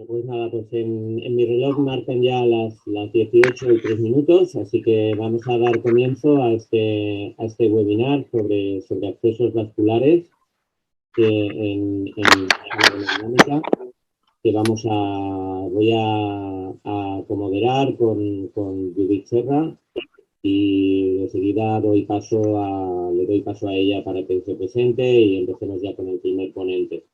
Pues nada, pues en mi reloj marcan ya las 18:03, así que vamos a dar comienzo a este webinar sobre accesos vasculares en hemodinámica, que voy a comoderar con Judith Serra, y enseguida le doy paso a ella para que se presente y empecemos ya con el primer ponente.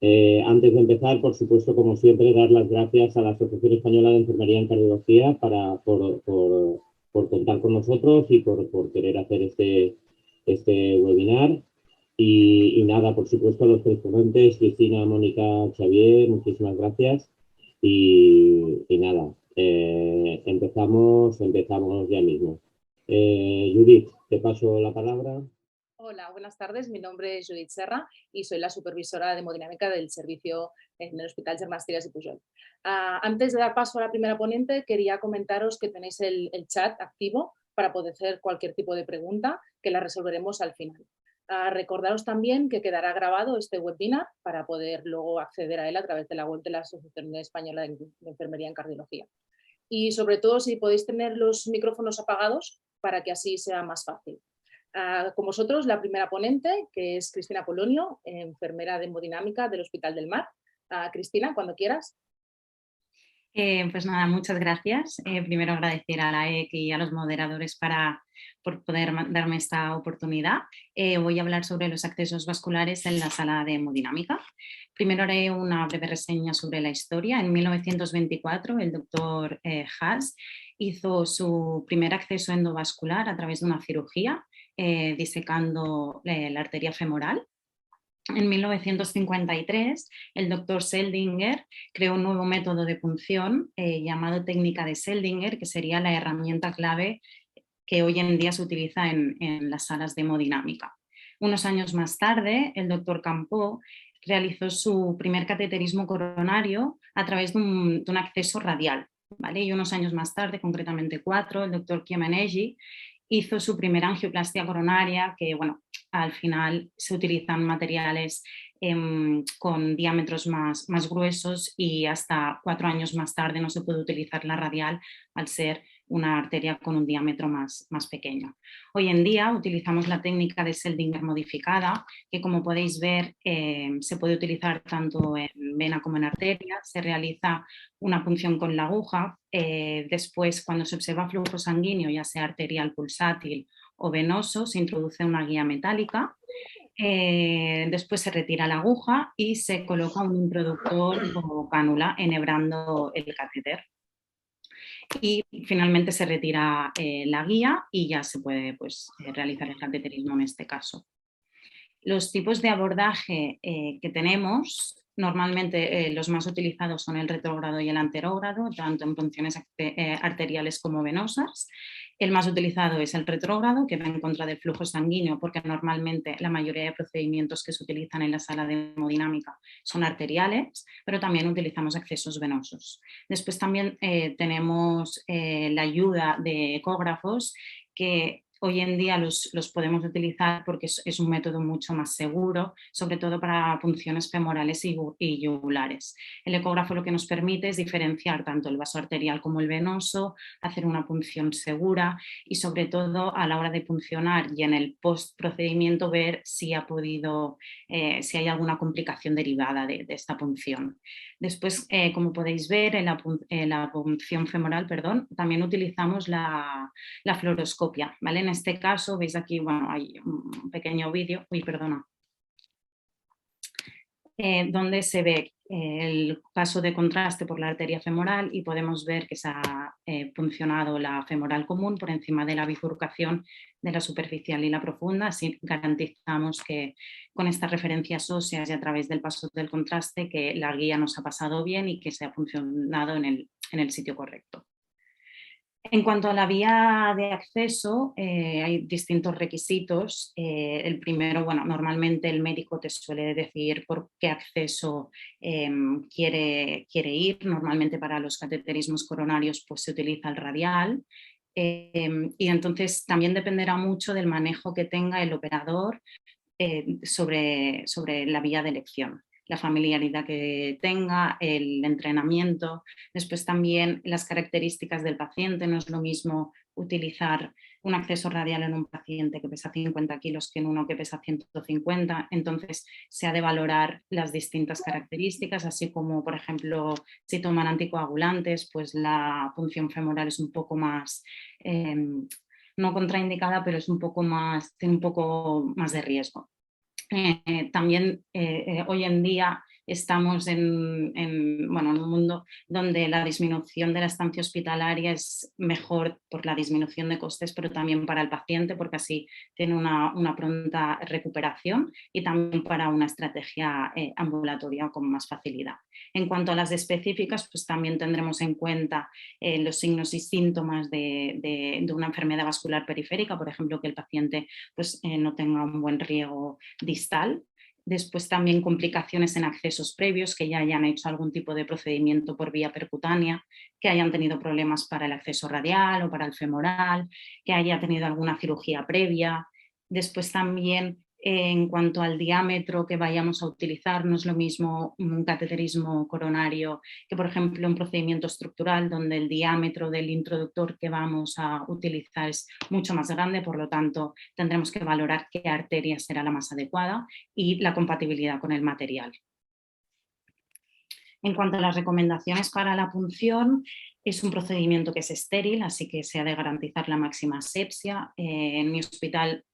Antes de empezar, por supuesto, como siempre, dar las gracias a la Asociación Española de Enfermería en Cardiología por contar con nosotros y por querer hacer este webinar. Y nada, por supuesto, a los tres ponentes, Cristina, Mónica, Xavier, muchísimas gracias. Y nada, empezamos ya mismo. Judith, te paso la palabra. Hola, buenas tardes. Mi nombre es Judith Serra y soy la supervisora de hemodinámica del servicio en el Hospital Germán Trias y Pujol. Antes de dar paso a la primera ponente, quería comentaros que tenéis el chat activo para poder hacer cualquier tipo de pregunta, que la resolveremos al final. Recordaros también que quedará grabado este webinar para poder luego acceder a él a través de la web de la Asociación Española de Enfermería en Cardiología. Y sobre todo, si podéis tener los micrófonos apagados para que así sea más fácil. Con vosotros, la primera ponente, que es Cristina Polonio, enfermera de hemodinámica del Hospital del Mar. Cristina, cuando quieras. Pues nada, muchas gracias. Primero agradecer a la EC y a los moderadores por poder darme esta oportunidad. Voy a hablar sobre los accesos vasculares en la sala de hemodinámica. Primero haré una breve reseña sobre la historia. En 1924, el doctor Haas hizo su primer acceso endovascular a través de una cirugía, disecando la arteria femoral. En 1953, el doctor Seldinger creó un nuevo método de punción llamado técnica de Seldinger, que sería la herramienta clave que hoy en día se utiliza en las salas de hemodinámica. Unos años más tarde, el doctor Campeau realizó su primer cateterismo coronario a través de un acceso radial, ¿vale? Y unos años más tarde, concretamente 4, el doctor Chiamenegi hizo su primera angioplastia coronaria, que bueno, al final se utilizan materiales con diámetros más gruesos, y hasta 4 años más tarde no se puede utilizar la radial al ser una arteria con un diámetro más pequeño. Hoy en día utilizamos la técnica de Seldinger modificada, que como podéis ver se puede utilizar tanto en vena como en arteria. Se realiza una punción con la aguja. Después, cuando se observa flujo sanguíneo, ya sea arterial, pulsátil o venoso, se introduce una guía metálica. Después se retira la aguja y se coloca un introductor o cánula enhebrando el catéter. Y finalmente se retira la guía y ya se puede realizar el cateterismo en este caso. Los tipos de abordaje que tenemos, normalmente los más utilizados son el retrógrado y el anterógrado, tanto en punciones arteriales como venosas. El más utilizado es el retrógrado, que va en contra del flujo sanguíneo, porque normalmente la mayoría de procedimientos que se utilizan en la sala de hemodinámica son arteriales, pero también utilizamos accesos venosos. Después también tenemos la ayuda de ecógrafos, que hoy en día los podemos utilizar porque es un método mucho más seguro, sobre todo para punciones femorales y yugulares. El ecógrafo lo que nos permite es diferenciar tanto el vaso arterial como el venoso, hacer una punción segura y sobre todo a la hora de puncionar y en el post procedimiento ver si si hay alguna complicación derivada de esta punción. Después, como podéis ver, en la punción femoral, también utilizamos la fluoroscopia, ¿vale? En este caso, veis aquí, bueno, hay un pequeño vídeo, donde se ve el paso de contraste por la arteria femoral y podemos ver que se ha puncionado la femoral común por encima de la bifurcación de la superficial y la profunda. Así garantizamos que con estas referencias óseas y a través del paso del contraste que la guía nos ha pasado bien y que se ha funcionado en el sitio correcto. En cuanto a la vía de acceso, hay distintos requisitos. El primero, bueno, normalmente el médico te suele decir por qué acceso quiere ir. Normalmente para los cateterismos coronarios pues se utiliza el radial. Y entonces también dependerá mucho del manejo que tenga el operador sobre la vía de elección. la familiaridad que tenga, el entrenamiento. Después también las características del paciente. No es lo mismo utilizar un acceso radial en un paciente que pesa 50 kilos que en uno que pesa 150. Entonces se ha de valorar las distintas características, así como, por ejemplo, si toman anticoagulantes, pues la punción femoral es un poco más, no contraindicada, pero es un poco más, tiene un poco más de riesgo. También hoy en día estamos bueno, en un mundo donde la disminución de la estancia hospitalaria es mejor por la disminución de costes, pero también para el paciente, porque así tiene una pronta recuperación, y también para una estrategia ambulatoria con más facilidad. En cuanto a las específicas, pues también tendremos en cuenta los signos y síntomas de una enfermedad vascular periférica, por ejemplo, que el paciente pues, no tenga un buen riego distal. Después también complicaciones en accesos previos, que ya hayan hecho algún tipo de procedimiento por vía percutánea, que hayan tenido problemas para el acceso radial o para el femoral, que haya tenido alguna cirugía previa. Después también en cuanto al diámetro que vayamos a utilizar, no es lo mismo un cateterismo coronario que, por ejemplo, un procedimiento estructural donde el diámetro del introductor que vamos a utilizar es mucho más grande, por lo tanto tendremos que valorar qué arteria será la más adecuada y la compatibilidad con el material. En cuanto a las recomendaciones para la punción, es un procedimiento que es estéril, así que se ha de garantizar la máxima asepsia. En mi hospital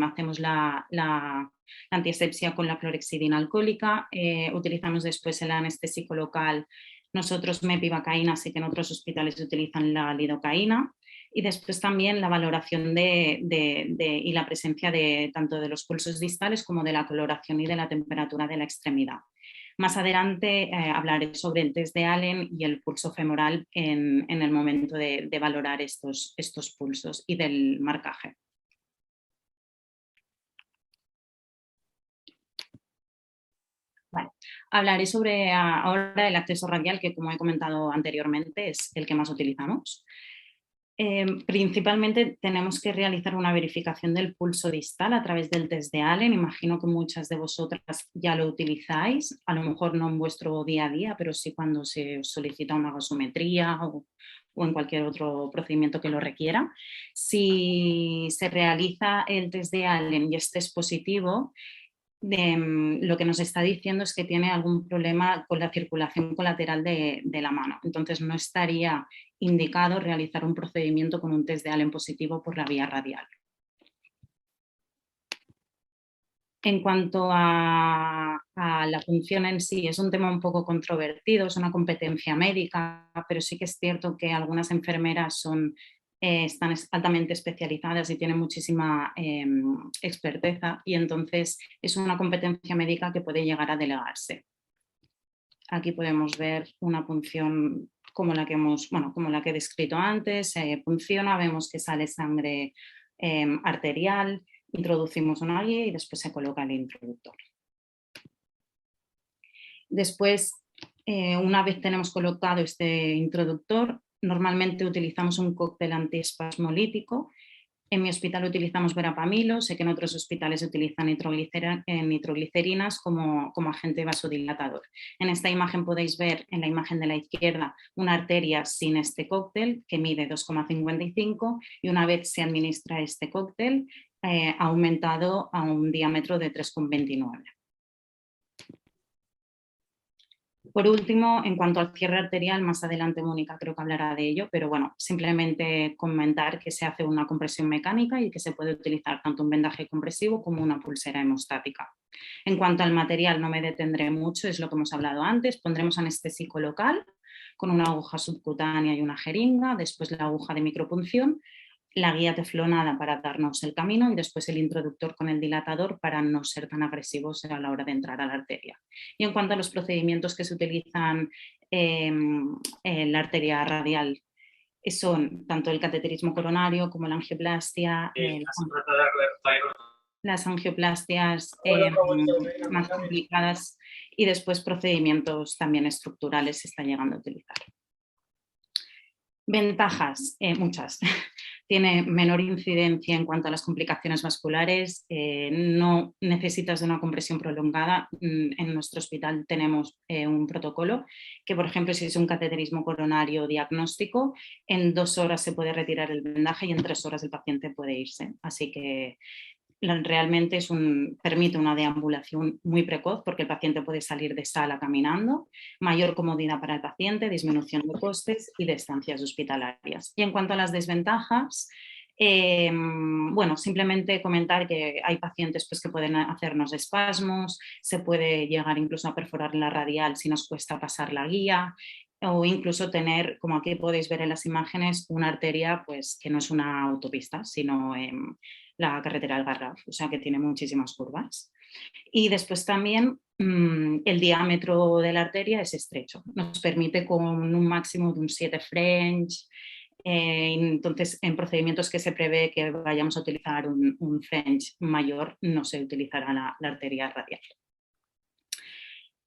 hacemos la antiasepsia con la clorhexidina alcohólica, utilizamos después el anestésico local, nosotros mepivacaína, así que en otros hospitales utilizan la lidocaína, y después también la valoración y la presencia tanto de los pulsos distales como de la coloración y de la temperatura de la extremidad. Más adelante hablaré sobre el test de Allen y el pulso femoral en el momento de valorar estos pulsos y del marcaje. Vale. Hablaré sobre ahora el acceso radial, que como he comentado anteriormente es el que más utilizamos. Principalmente tenemos que realizar una verificación del pulso distal a través del test de Allen. Imagino que muchas de vosotras ya lo utilizáis, a lo mejor no en vuestro día a día, pero sí cuando se os solicita una gasometría o en cualquier otro procedimiento que lo requiera. Si se realiza el test de Allen y este es positivo, lo que nos está diciendo es que tiene algún problema con la circulación colateral de la mano. Entonces no estaría indicado realizar un procedimiento con un test de Allen positivo por la vía radial. En cuanto a la punción en sí, es un tema un poco controvertido, es una competencia médica, pero sí que es cierto que algunas enfermeras están altamente especializadas y tienen muchísima experteza, y entonces es una competencia médica que puede llegar a delegarse. Aquí podemos ver una punción como la que he descrito antes, funciona, vemos que sale sangre arterial, introducimos una guía y después se coloca el introductor. Después, una vez tenemos colocado este introductor, normalmente utilizamos un cóctel antiespasmolítico. En mi hospital utilizamos verapamilo, sé que en otros hospitales utilizan nitroglicerinas como agente vasodilatador. En esta imagen podéis ver, en la imagen de la izquierda, una arteria sin este cóctel que mide 2,55, y una vez se administra este cóctel ha aumentado a un diámetro de 3,29. Por último, en cuanto al cierre arterial, más adelante Mónica creo que hablará de ello, pero bueno, simplemente comentar que se hace una compresión mecánica y que se puede utilizar tanto un vendaje compresivo como una pulsera hemostática. En cuanto al material, no me detendré mucho, es lo que hemos hablado antes. Pondremos anestésico local con una aguja subcutánea y una jeringa, después la aguja de micropunción, la guía teflonada para darnos el camino y después el introductor con el dilatador para no ser tan agresivos a la hora de entrar a la arteria. Y en cuanto a los procedimientos que se utilizan en la arteria radial, son tanto el cateterismo coronario como la angioplastia, las angioplastias más complicadas, y después procedimientos también estructurales se están llegando a utilizar. Ventajas, muchas. tiene menor incidencia en cuanto a las complicaciones vasculares, no necesitas de una compresión prolongada. En nuestro hospital tenemos un protocolo que, por ejemplo, si es un cateterismo coronario diagnóstico, en 2 horas se puede retirar el vendaje y en 3 horas el paciente puede irse. Así que realmente permite una deambulación muy precoz porque el paciente puede salir de sala caminando, mayor comodidad para el paciente, disminución de costes y de estancias hospitalarias. Y en cuanto a las desventajas, bueno, simplemente comentar que hay pacientes pues, que pueden hacernos espasmos, se puede llegar incluso a perforar la radial si nos cuesta pasar la guía, o incluso tener, como aquí podéis ver en las imágenes, una arteria pues, que no es una autopista, sino la carretera del Garraf, o sea que tiene muchísimas curvas. Y después también el diámetro de la arteria es estrecho, nos permite con un máximo de un 7 French. Entonces, en procedimientos que se prevé que vayamos a utilizar un French mayor, no se utilizará la arteria radial.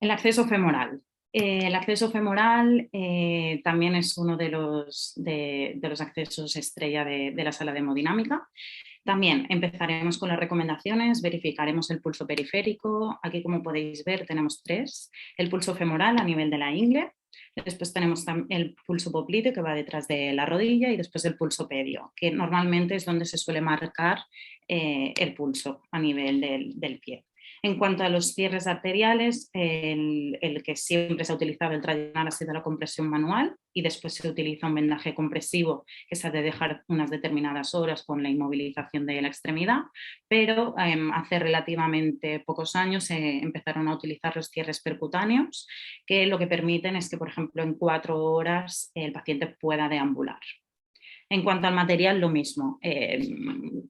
El acceso femoral. El acceso femoral también es uno de los accesos estrella de la sala de hemodinámica. También empezaremos con las recomendaciones, verificaremos el pulso periférico. Aquí, como podéis ver, tenemos 3. El pulso femoral a nivel de la ingle, después tenemos el pulso popliteo que va detrás de la rodilla y después el pulso pedio, que normalmente es donde se suele marcar el pulso a nivel del pie. En cuanto a los cierres arteriales, el que siempre se ha utilizado, el tradicional, ha sido la compresión manual y después se utiliza un vendaje compresivo que se ha de dejar unas determinadas horas con la inmovilización de la extremidad, pero hace relativamente pocos años se empezaron a utilizar los cierres percutáneos, que lo que permiten es que, por ejemplo, en 4 horas el paciente pueda deambular. En cuanto al material, lo mismo.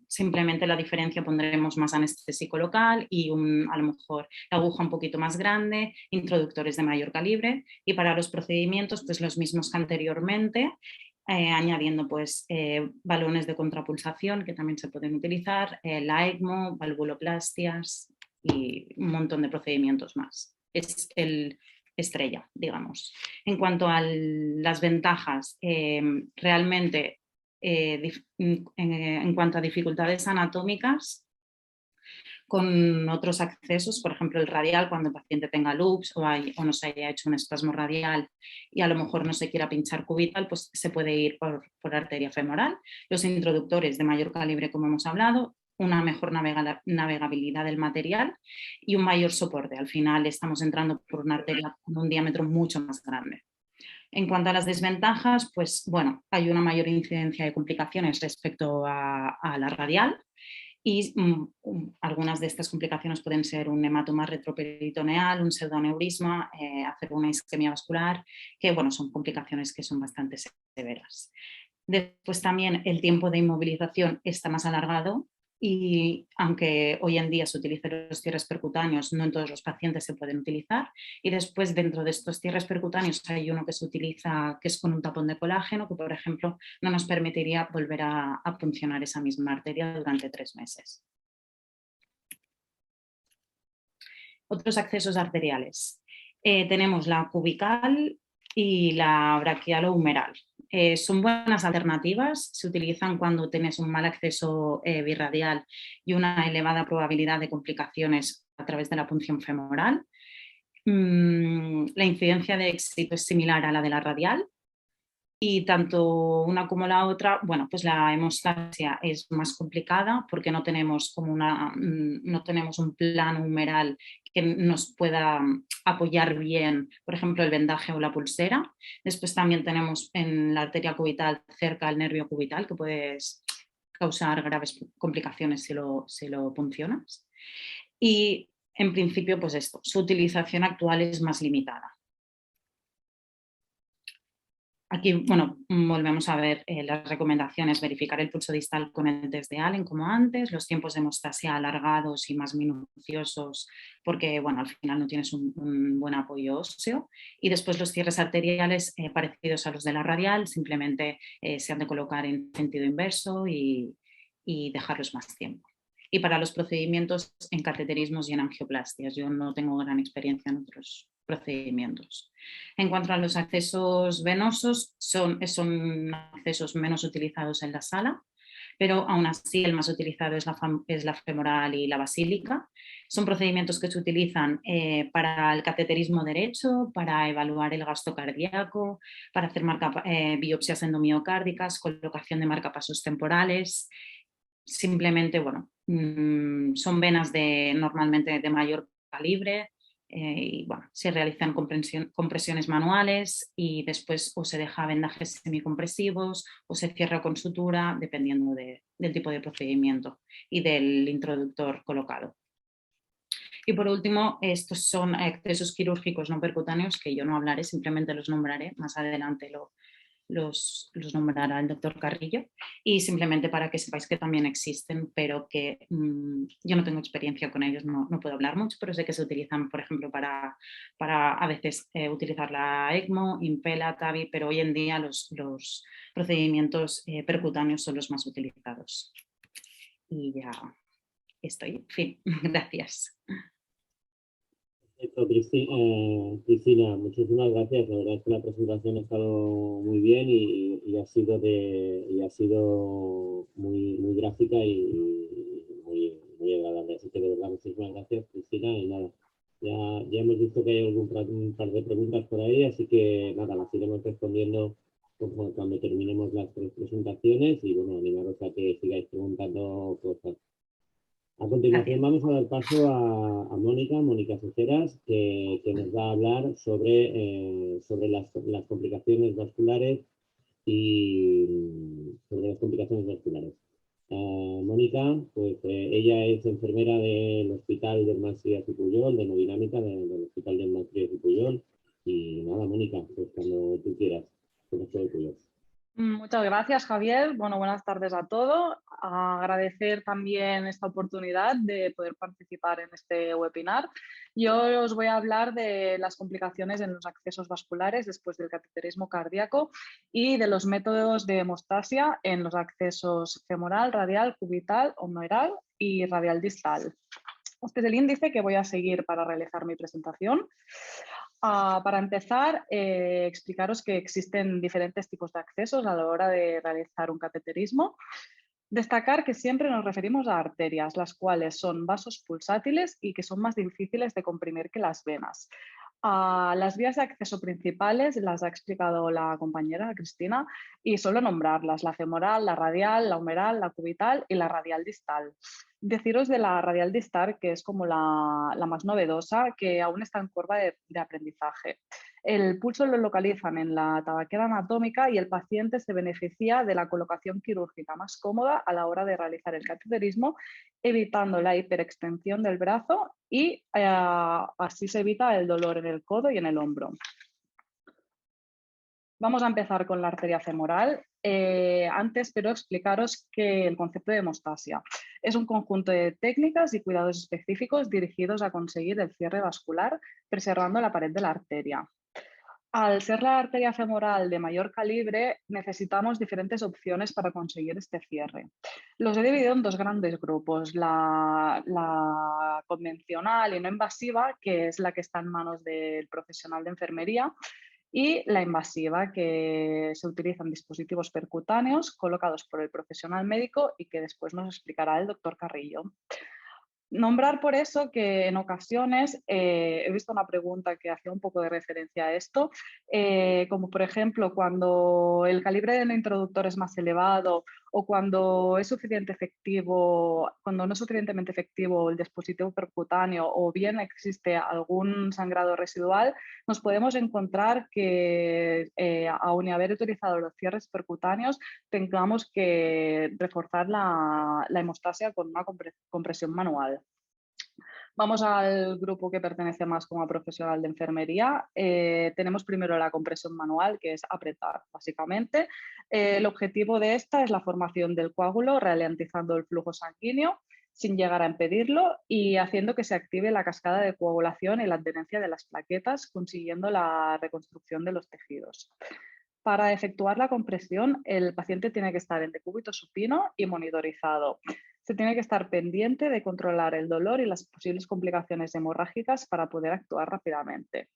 Simplemente la diferencia, pondremos más anestésico local y a lo mejor la aguja un poquito más grande, introductores de mayor calibre, y para los procedimientos pues los mismos que anteriormente, añadiendo pues balones de contrapulsación que también se pueden utilizar, la ECMO, valvuloplastias y un montón de procedimientos más. Es el estrella, digamos. En cuanto a las ventajas, realmente en cuanto a dificultades anatómicas, con otros accesos, por ejemplo el radial, cuando el paciente tenga loops o no se haya hecho un espasmo radial y a lo mejor no se quiera pinchar cubital, pues se puede ir por arteria femoral. Los introductores de mayor calibre, como hemos hablado, una mejor navegabilidad del material y un mayor soporte. Al final estamos entrando por una arteria con un diámetro mucho más grande. En cuanto a las desventajas, pues bueno, hay una mayor incidencia de complicaciones respecto a la radial y algunas de estas complicaciones pueden ser un hematoma retroperitoneal, un pseudoneurisma, hacer una isquemia vascular, que bueno, son complicaciones que son bastante severas. Después también el tiempo de inmovilización está más alargado y aunque hoy en día se utilizan los cierres percutáneos, no en todos los pacientes se pueden utilizar. Y después dentro de estos cierres percutáneos hay uno que se utiliza que es con un tapón de colágeno que, por ejemplo, no nos permitiría volver a funcionar esa misma arteria durante 3 meses. Otros accesos arteriales. Tenemos la cubical y la braquialo-humeral. Son buenas alternativas, se utilizan cuando tienes un mal acceso birradial y una elevada probabilidad de complicaciones a través de la punción femoral. La incidencia de éxito es similar a la de la radial y tanto una como la otra, bueno, pues la hemostasia es más complicada porque no tenemos no tenemos un plano humeral que nos pueda apoyar bien, por ejemplo, el vendaje o la pulsera. Después también tenemos en la arteria cubital cerca el nervio cubital que puede causar graves complicaciones si lo puncionas. Y en principio, pues esto, su utilización actual es más limitada. Aquí, bueno, volvemos a ver las recomendaciones, verificar el pulso distal con el test de Allen como antes, los tiempos de hemostasia alargados y más minuciosos porque, bueno, al final no tienes un buen apoyo óseo y después los cierres arteriales parecidos a los de la radial, simplemente se han de colocar en sentido inverso y dejarlos más tiempo. Y para los procedimientos en cateterismos y en angioplastias, yo no tengo gran experiencia en otros procedimientos. En cuanto a los accesos venosos, son accesos menos utilizados en la sala, pero aún así el más utilizado es la femoral y la basílica. Son procedimientos que se utilizan para el cateterismo derecho, para evaluar el gasto cardíaco, para hacer biopsias endomiocárdicas, colocación de marcapasos temporales. Simplemente, bueno, son venas normalmente de mayor calibre, y bueno, se realizan compresiones manuales y después o se deja vendajes semicompresivos o se cierra con sutura, dependiendo del tipo de procedimiento y del introductor colocado. Y por último, estos son accesos quirúrgicos no percutáneos, que yo no hablaré, simplemente los nombraré. Más adelante los nombrará el doctor Carrillo, y simplemente para que sepáis que también existen, pero que yo no tengo experiencia con ellos, no puedo hablar mucho, pero sé que se utilizan, por ejemplo, para a veces utilizar la ECMO, Impella, TAVI, pero hoy en día los procedimientos percutáneos son los más utilizados. Y ya estoy, en fin, gracias. Perfecto, Cristina, muchísimas gracias. La verdad es que la presentación ha estado muy bien y ha sido muy gráfica y muy agradable. Así que de verdad, muchísimas gracias, Cristina. Y nada, ya hemos visto que hay un par de preguntas por ahí, así que nada, las iremos respondiendo cuando terminemos las tres presentaciones y bueno, animaros a que sigáis preguntando cosas. A continuación vamos a dar paso a Mónica Soceras, que nos va a hablar sobre las complicaciones vasculares y sobre las complicaciones vasculares. Mónica, pues ella es enfermera del Hospital de Marsías y Pujol, de Hemodinámica del Hospital de Marsías y Pujol. Y nada, Mónica, pues cuando tú quieras, todo tuyo. Muchas gracias, Javier. Bueno, buenas tardes a todos. Agradecer también esta oportunidad de poder participar en este webinar. Yo os voy a hablar de las complicaciones en los accesos vasculares después del cateterismo cardíaco y de los métodos de hemostasia en los accesos femoral, radial, cubital, omnoidal y radial distal. Este es el índice que voy a seguir para realizar mi presentación. Para empezar, explicaros que existen diferentes tipos de accesos a la hora de realizar un cateterismo. Destacar que siempre nos referimos a arterias, las cuales son vasos pulsátiles y que son más difíciles de comprimir que las venas. Las vías de acceso principales las ha explicado la compañera Cristina y solo nombrarlas: la femoral, la radial, la humeral, la cubital y la radial distal. Deciros de la radial distal, que es como la más novedosa, que aún está en curva de aprendizaje. El pulso lo localizan en la tabaquera anatómica y el paciente se beneficia de la colocación quirúrgica más cómoda a la hora de realizar el cateterismo, evitando la hiperextensión del brazo y así se evita el dolor en el codo y en el hombro. Vamos a empezar con la arteria femoral. Antes espero explicaros que el concepto de hemostasia es un conjunto de técnicas y cuidados específicos dirigidos a conseguir el cierre vascular preservando la pared de la arteria. Al ser la arteria femoral de mayor calibre, necesitamos diferentes opciones para conseguir este cierre. Los he dividido en dos grandes grupos: la convencional y no invasiva, que es la que está en manos del profesional de enfermería, y la invasiva, que se utilizan dispositivos percutáneos colocados por el profesional médico y que después nos explicará el doctor Carrillo. Nombrar por eso que en ocasiones he visto una pregunta que hacía un poco de referencia a esto, como por ejemplo cuando el calibre del introductor es más elevado o cuando no es suficientemente efectivo el dispositivo percutáneo o bien existe algún sangrado residual, nos podemos encontrar que aun y haber utilizado los cierres percutáneos tengamos que reforzar la hemostasia con una compresión manual. Vamos al grupo que pertenece más como profesional de enfermería. Tenemos primero la compresión manual, que es apretar, básicamente. El objetivo de esta es la formación del coágulo, ralentizando el flujo sanguíneo sin llegar a impedirlo y haciendo que se active la cascada de coagulación y la adherencia de las plaquetas, consiguiendo la reconstrucción de los tejidos. Para efectuar la compresión, el paciente tiene que estar en decúbito supino y monitorizado. Se tiene que estar pendiente de controlar el dolor y las posibles complicaciones hemorrágicas para poder actuar rápidamente.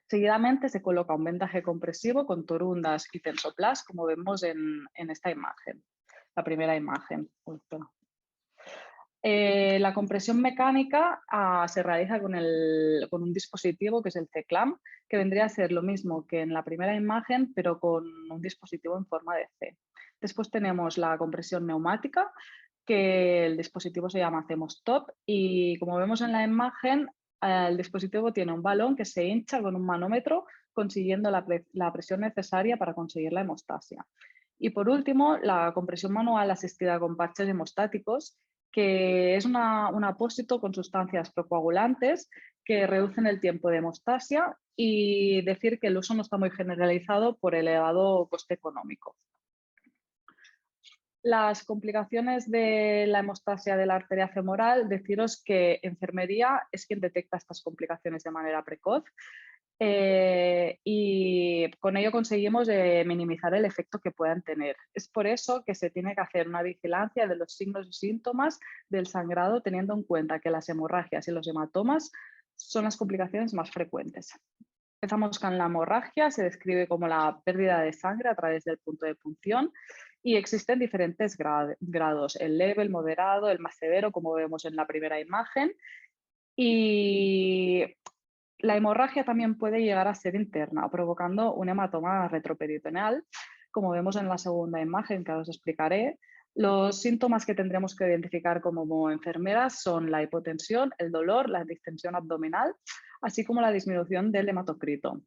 Seguidamente se coloca un vendaje compresivo con torundas y tensoplast, como vemos en esta imagen. la primera imagen. Uy, espera. La compresión mecánica se realiza con un dispositivo que es el C-clamp, que vendría a ser lo mismo que en la primera imagen, pero con un dispositivo en forma de C. Después tenemos la compresión neumática, que el dispositivo se llama CEMOSTOP y como vemos en la imagen, el dispositivo tiene un balón que se hincha con un manómetro, consiguiendo la presión necesaria para conseguir la hemostasia. Y por último, la compresión manual asistida con parches hemostáticos, que es un apósito con sustancias procoagulantes que reducen el tiempo de hemostasia, y decir que el uso no está muy generalizado por el elevado coste económico. Las complicaciones de la hemostasia de la arteria femoral, deciros que enfermería es quien detecta estas complicaciones de manera precoz y con ello conseguimos minimizar el efecto que puedan tener. Es por eso que se tiene que hacer una vigilancia de los signos y síntomas del sangrado, teniendo en cuenta que las hemorragias y los hematomas son las complicaciones más frecuentes. Empezamos con la hemorragia, se describe como la pérdida de sangre a través del punto de punción y existen diferentes grados, el leve, el moderado, el más severo, como vemos en la primera imagen. Y la hemorragia también puede llegar a ser interna, provocando un hematoma retroperitoneal, como vemos en la segunda imagen que os explicaré. Los síntomas que tendremos que identificar como enfermeras son la hipotensión, el dolor, la distensión abdominal, así como la disminución del hematocrito.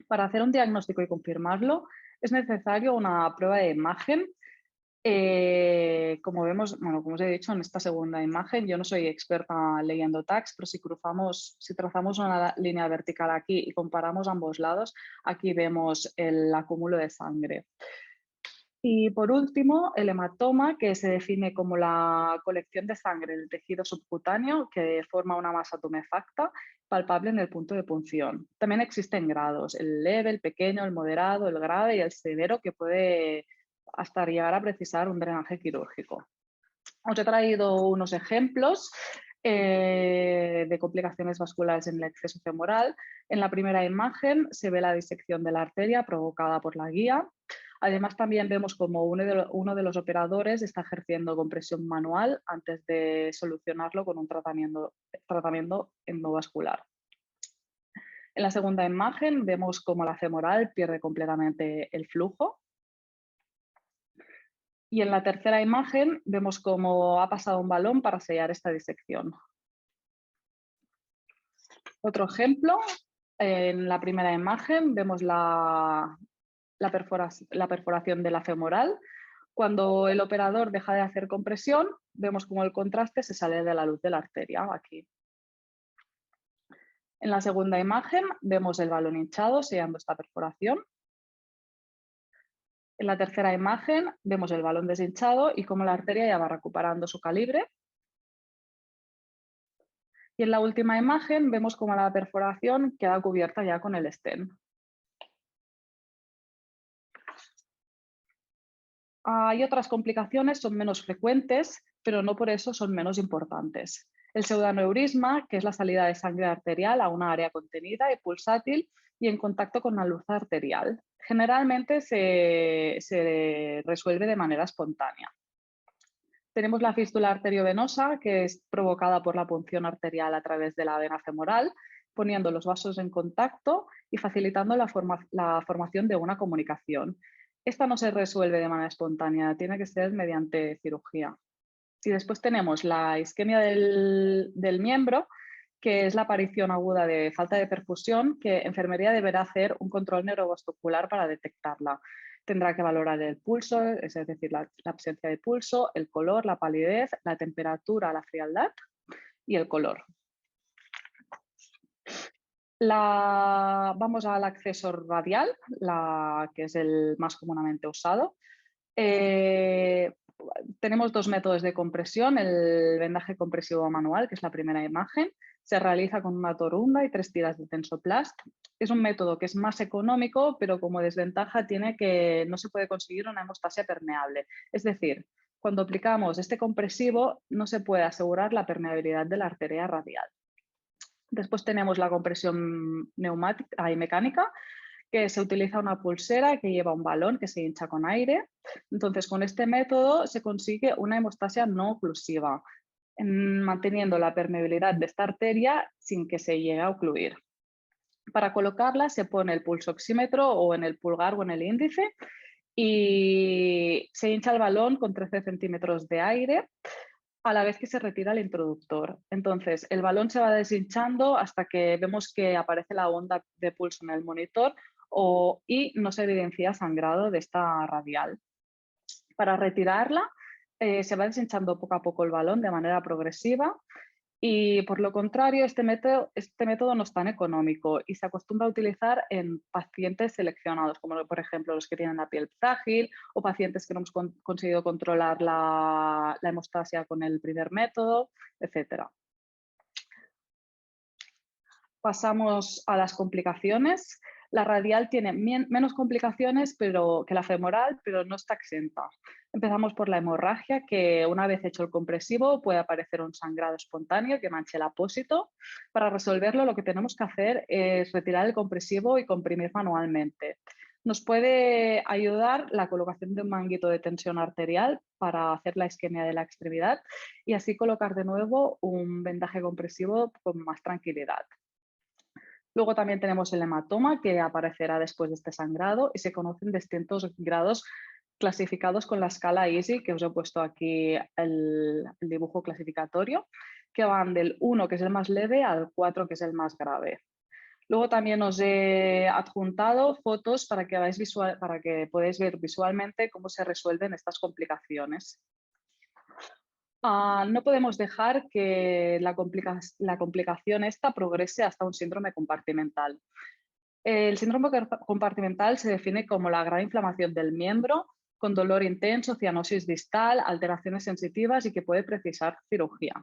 Para hacer un diagnóstico y confirmarlo, es necesario una prueba de imagen. Como vemos, bueno, como os he dicho en esta segunda imagen, yo no soy experta leyendo tags, pero si trazamos una línea vertical aquí y comparamos ambos lados, aquí vemos el acúmulo de sangre. Y por último, el hematoma, que se define como la colección de sangre en el tejido subcutáneo que forma una masa tumefacta palpable en el punto de punción. También existen grados, el leve, el pequeño, el moderado, el grave y el severo, que puede hasta llegar a precisar un drenaje quirúrgico. Os he traído unos ejemplos de complicaciones vasculares en el exceso femoral. En la primera imagen se ve la disección de la arteria provocada por la guía. Además, también vemos como uno de los operadores está ejerciendo compresión manual antes de solucionarlo con un tratamiento endovascular. En la segunda imagen vemos cómo la femoral pierde completamente el flujo. Y en la tercera imagen vemos cómo ha pasado un balón para sellar esta disección. Otro ejemplo, en la primera imagen vemos la perforación de la femoral. Cuando el operador deja de hacer compresión, vemos cómo el contraste se sale de la luz de la arteria, aquí. En la segunda imagen vemos el balón hinchado sellando esta perforación. En la tercera imagen vemos el balón deshinchado y cómo la arteria ya va recuperando su calibre. Y en la última imagen vemos cómo la perforación queda cubierta ya con el stent. Hay otras complicaciones, son menos frecuentes, pero no por eso son menos importantes. El pseudaneurisma, que es la salida de sangre arterial a una área contenida y pulsátil y en contacto con la luz arterial. Generalmente se resuelve de manera espontánea. Tenemos la fístula arteriovenosa, que es provocada por la punción arterial a través de la vena femoral, poniendo los vasos en contacto y facilitando la formación de una comunicación. Esta no se resuelve de manera espontánea, tiene que ser mediante cirugía. Y después tenemos la isquemia del miembro, que es la aparición aguda de falta de perfusión, que enfermería deberá hacer un control neurovascular para detectarla. Tendrá que valorar el pulso, es decir, la absencia de pulso, el color, la palidez, la temperatura, la frialdad y el color. Vamos al acceso radial, que es el más comúnmente usado. Tenemos dos métodos de compresión, el vendaje compresivo manual, que es la primera imagen, se realiza con una torunda y 3 tiras de tensoplast. Es un método que es más económico, pero como desventaja tiene que no se puede conseguir una hemostasia permeable. Es decir, cuando aplicamos este compresivo no se puede asegurar la permeabilidad de la arteria radial. Después tenemos la compresión neumática y mecánica, que se utiliza una pulsera que lleva un balón que se hincha con aire. Entonces, con este método se consigue una hemostasia no oclusiva, manteniendo la permeabilidad de esta arteria sin que se llegue a ocluir. Para colocarla se pone el pulsoxímetro o en el pulgar o en el índice y se hincha el balón con 13 centímetros de aire a la vez que se retira el introductor. Entonces, el balón se va deshinchando hasta que vemos que aparece la onda de pulso en el monitor y no se evidencia sangrado de esta radial. Para retirarla, se va deshinchando poco a poco el balón de manera progresiva y, por lo contrario, este método no es tan económico y se acostumbra a utilizar en pacientes seleccionados, como por ejemplo los que tienen la piel frágil o pacientes que no hemos conseguido controlar la hemostasia con el primer método, etc. Pasamos a las complicaciones. La radial tiene menos complicaciones que la femoral, pero no está exenta. Empezamos por la hemorragia, que una vez hecho el compresivo puede aparecer un sangrado espontáneo que manche el apósito. Para resolverlo, lo que tenemos que hacer es retirar el compresivo y comprimir manualmente. Nos puede ayudar la colocación de un manguito de tensión arterial para hacer la isquemia de la extremidad y así colocar de nuevo un vendaje compresivo con más tranquilidad. Luego también tenemos el hematoma, que aparecerá después de este sangrado y se conocen distintos grados clasificados con la escala EASI, que os he puesto aquí el dibujo clasificatorio, que van del 1, que es el más leve, al 4, que es el más grave. Luego también os he adjuntado fotos para que podáis ver visualmente cómo se resuelven estas complicaciones. No podemos dejar que la complicación esta progrese hasta un síndrome compartimental. El síndrome compartimental se define como la gran inflamación del miembro con dolor intenso, cianosis distal, alteraciones sensitivas y que puede precisar cirugía.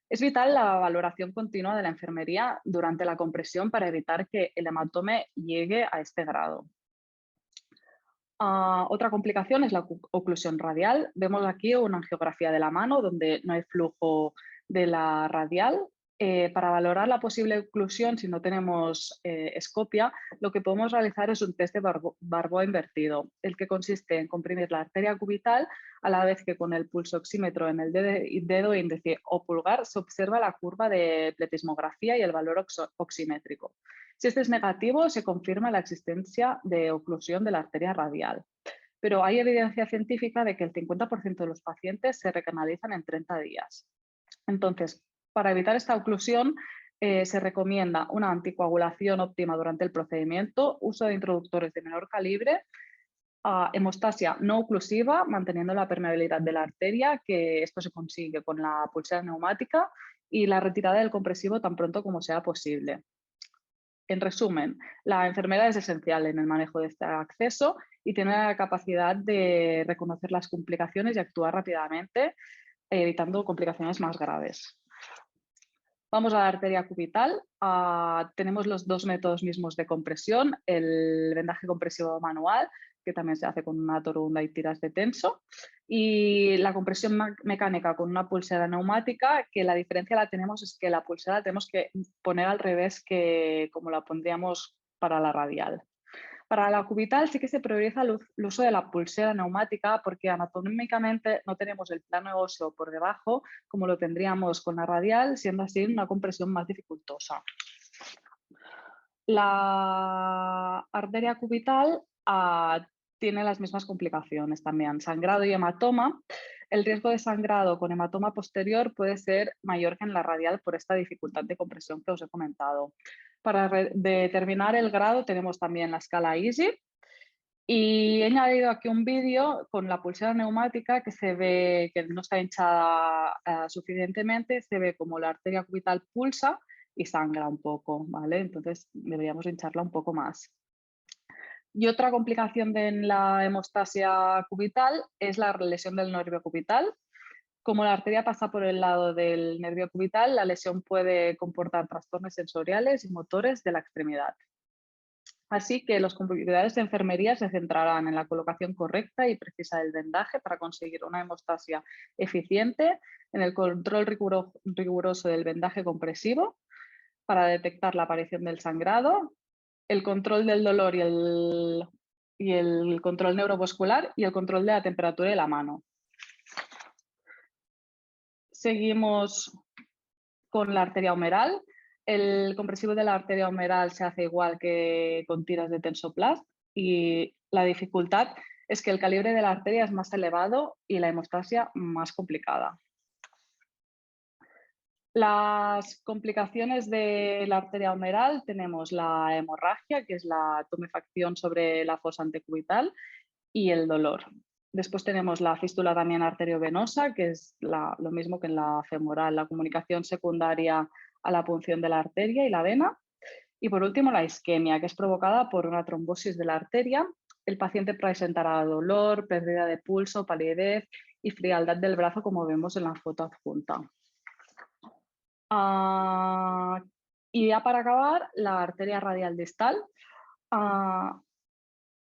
Es vital la valoración continua de la enfermería durante la compresión para evitar que el hematoma llegue a este grado. Otra complicación es la oclusión radial. Vemos aquí una angiografía de la mano donde no hay flujo de la radial. Para valorar la posible oclusión, si no tenemos escopia, lo que podemos realizar es un test de Barbour invertido, el que consiste en comprimir la arteria cubital a la vez que con el pulsoxímetro en el dedo índice o pulgar se observa la curva de pletismografía y el valor oximétrico. Si este es negativo, se confirma la existencia de oclusión de la arteria radial. Pero hay evidencia científica de que el 50% de los pacientes se recanalizan en 30 días. Entonces, para evitar esta oclusión, se recomienda una anticoagulación óptima durante el procedimiento, uso de introductores de menor calibre, hemostasia no oclusiva, manteniendo la permeabilidad de la arteria, que esto se consigue con la pulsera neumática, y la retirada del compresivo tan pronto como sea posible. En resumen, la enfermera es esencial en el manejo de este acceso y tiene la capacidad de reconocer las complicaciones y actuar rápidamente, evitando complicaciones más graves. Vamos a la arteria cubital. Tenemos los dos métodos mismos de compresión, el vendaje compresivo manual, que también se hace con una torunda y tiras de tenso, y la compresión mecánica con una pulsera neumática, que la diferencia la tenemos es que la pulsera la tenemos que poner al revés que como la pondríamos para la radial. Para la cubital sí que se prioriza el uso de la pulsera neumática porque anatómicamente no tenemos el plano óseo por debajo como lo tendríamos con la radial, siendo así una compresión más dificultosa. La arteria cubital tiene las mismas complicaciones también, sangrado y hematoma. El riesgo de sangrado con hematoma posterior puede ser mayor que en la radial por esta dificultad de compresión que os he comentado. Para determinar el grado tenemos también la escala EASI y he añadido aquí un vídeo con la pulsera neumática que se ve que no está hinchada suficientemente, se ve como la arteria cubital pulsa y sangra un poco, ¿vale? Entonces deberíamos hincharla un poco más. Y otra complicación de la hemostasia cubital es la lesión del nervio cubital. Como la arteria pasa por el lado del nervio cubital, la lesión puede comportar trastornos sensoriales y motores de la extremidad. Así que los complicaciones de enfermería se centrarán en la colocación correcta y precisa del vendaje para conseguir una hemostasia eficiente, en el control riguroso del vendaje compresivo para detectar la aparición del sangrado, el control del dolor y el control neurovascular y el control de la temperatura de la mano. Seguimos con la arteria humeral. El compresivo de la arteria humeral se hace igual que con tiras de Tensoplast y la dificultad es que el calibre de la arteria es más elevado y la hemostasia más complicada. Las complicaciones de la arteria humeral tenemos la hemorragia, que es la tumefacción sobre la fosa antecubital, y el dolor. Después tenemos la fístula también arteriovenosa, que es lo mismo que en la femoral, la comunicación secundaria a la punción de la arteria y la vena. Y por último, la isquemia, que es provocada por una trombosis de la arteria. El paciente presentará dolor, pérdida de pulso, palidez y frialdad del brazo, como vemos en la foto adjunta. Y ya para acabar, la arteria radial distal.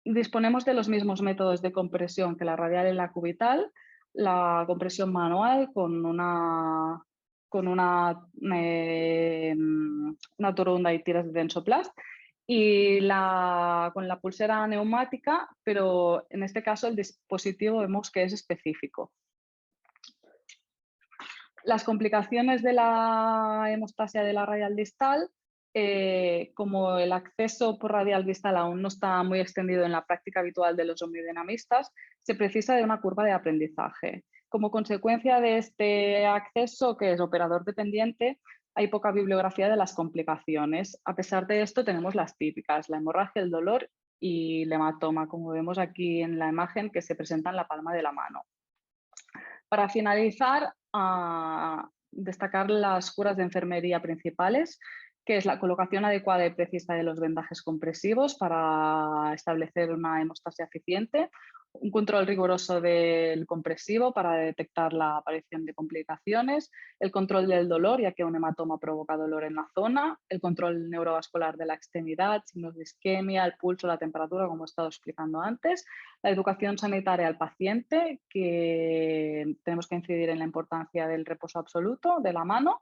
Disponemos de los mismos métodos de compresión que la radial y la cubital, la compresión manual con una torunda y tiras de Tensoplast y con la pulsera neumática, pero en este caso el dispositivo vemos que es específico. Las complicaciones de la hemostasia de la radial distal, como el acceso por radial distal aún no está muy extendido en la práctica habitual de los hemodinamistas, se precisa de una curva de aprendizaje. Como consecuencia de este acceso, que es operador dependiente, hay poca bibliografía de las complicaciones. A pesar de esto, tenemos las típicas, la hemorragia, el dolor y el hematoma, como vemos aquí en la imagen que se presenta en la palma de la mano. Para finalizar, destacar las curas de enfermería principales, que es la colocación adecuada y precisa de los vendajes compresivos para establecer una hemostasia eficiente, un control riguroso del compresivo para detectar la aparición de complicaciones, el control del dolor, ya que un hematoma provoca dolor en la zona, el control neurovascular de la extremidad, signos de isquemia, el pulso, la temperatura, como he estado explicando antes, la educación sanitaria al paciente, que tenemos que incidir en la importancia del reposo absoluto de la mano,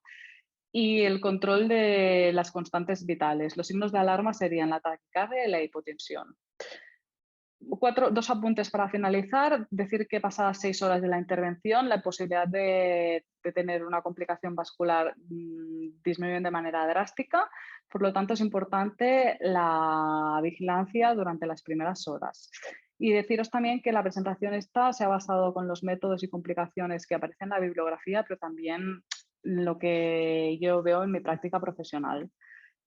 y el control de las constantes vitales. Los signos de alarma serían la taquicardia y la hipotensión. Dos apuntes para finalizar. Decir que pasadas 6 horas de la intervención, la posibilidad de tener una complicación vascular disminuye de manera drástica. Por lo tanto, es importante la vigilancia durante las primeras horas. Y deciros también que la presentación esta se ha basado con los métodos y complicaciones que aparecen en la bibliografía, pero también lo que yo veo en mi práctica profesional.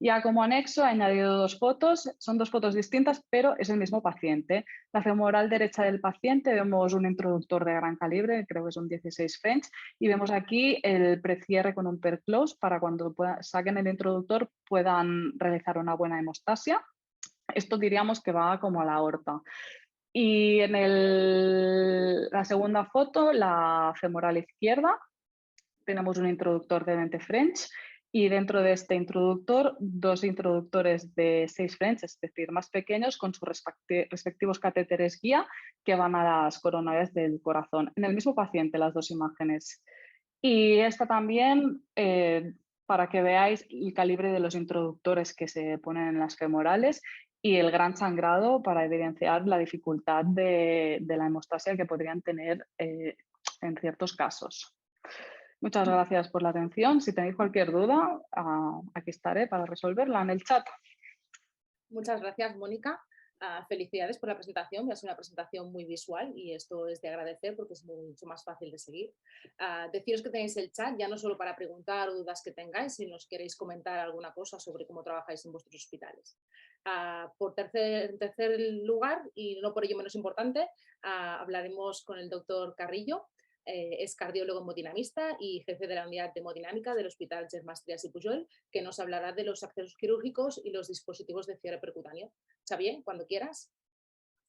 Ya como anexo he añadido 2 fotos, son 2 fotos distintas, pero es el mismo paciente. La femoral derecha del paciente vemos un introductor de gran calibre, creo que es un 16 French, y vemos aquí el precierre con un perclose para cuando saquen el introductor puedan realizar una buena hemostasia. Esto diríamos que va como a la aorta. Y en la segunda foto, la femoral izquierda, tenemos un introductor de 20 French y dentro de este introductor 2 introductores de 6 French, es decir, más pequeños con sus respectivos catéteres guía que van a las coronarias del corazón. En el mismo paciente las 2 imágenes. Y esta también, para que veáis el calibre de los introductores que se ponen en las femorales y el gran sangrado para evidenciar la dificultad de la hemostasia que podrían tener en ciertos casos. Muchas gracias por la atención. Si tenéis cualquier duda, aquí estaré para resolverla en el chat. Muchas gracias, Mónica. Felicidades por la presentación, es una presentación muy visual y esto es de agradecer porque es mucho más fácil de seguir. Deciros que tenéis el chat ya no solo para preguntar o dudas que tengáis, si nos queréis comentar alguna cosa sobre cómo trabajáis en vuestros hospitales. En tercer lugar, y no por ello menos importante, hablaremos con el doctor Carrillo. Es cardiólogo hemodinamista y jefe de la unidad de hemodinámica del Hospital Germán Trias y Pujol, que nos hablará de los accesos quirúrgicos y los dispositivos de cierre percutáneo. Xavier, cuando quieras.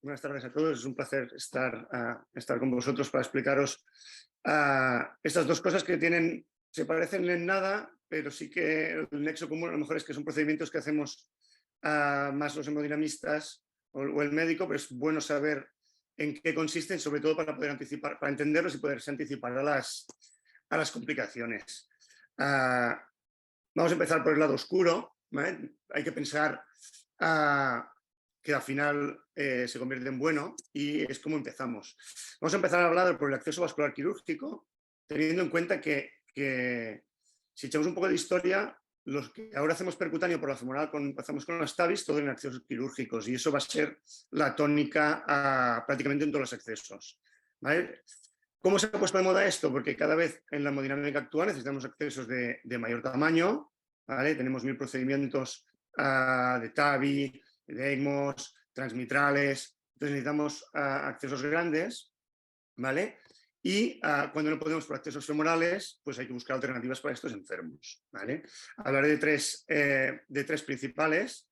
Buenas tardes a todos, es un placer estar con vosotros para explicaros estas 2 cosas que se parecen en nada, pero sí que el nexo común a lo mejor es que son procedimientos que hacemos más los hemodinamistas o el médico, pero es bueno saber en qué consisten, sobre todo para poder anticipar, para entenderlos y poderse anticipar a las complicaciones. Vamos a empezar por el lado oscuro, ¿vale? Hay que pensar que al final se convierte en bueno, y es como empezamos. Vamos a empezar a hablar por el acceso vascular quirúrgico, teniendo en cuenta que si echamos un poco de historia, los que ahora hacemos percutáneo por la femoral, empezamos con las TAVIs, todo en accesos quirúrgicos, y eso va a ser la tónica prácticamente en todos los accesos, ¿vale? ¿Cómo se ha puesto de moda esto? Porque cada vez en la hemodinámica actual necesitamos accesos de mayor tamaño, ¿vale? Tenemos 1000 procedimientos de TAVI, de ECMOs, transmitrales, entonces necesitamos accesos grandes, ¿vale? Y cuando no podemos por accesos femorales, pues hay que buscar alternativas para estos enfermos, ¿vale? Hablaré de tres principales,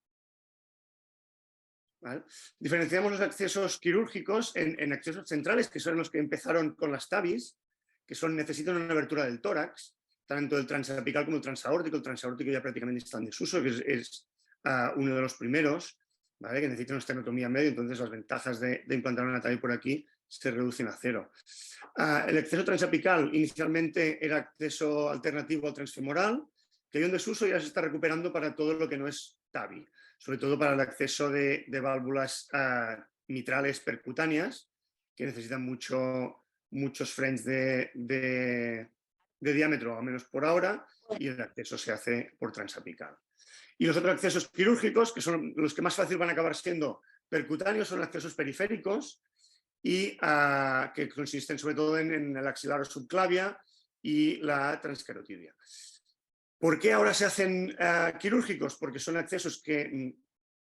¿vale? Diferenciamos los accesos quirúrgicos en accesos centrales, que son los que empezaron con las TAVIs, que necesitan una abertura del tórax, tanto el transapical como el transaórtico. El transaórtico ya prácticamente está en desuso, que es uno de los primeros, ¿vale? Que necesita una estenotomía media, entonces las ventajas de implantar una TAVI por aquí se reducen a cero. El acceso transapical inicialmente era acceso alternativo al transfemoral, que hay un desuso y ya se está recuperando para todo lo que no es TAVI, sobre todo para el acceso de válvulas mitrales percutáneas, que necesitan muchos frames de diámetro, al menos por ahora, y el acceso se hace por transapical. Y los otros accesos quirúrgicos, que son los que más fácil van a acabar siendo percutáneos, son accesos periféricos, y que consisten sobre todo en el axilar o subclavia y la transcarotidia. ¿Por qué ahora se hacen quirúrgicos? Porque son accesos que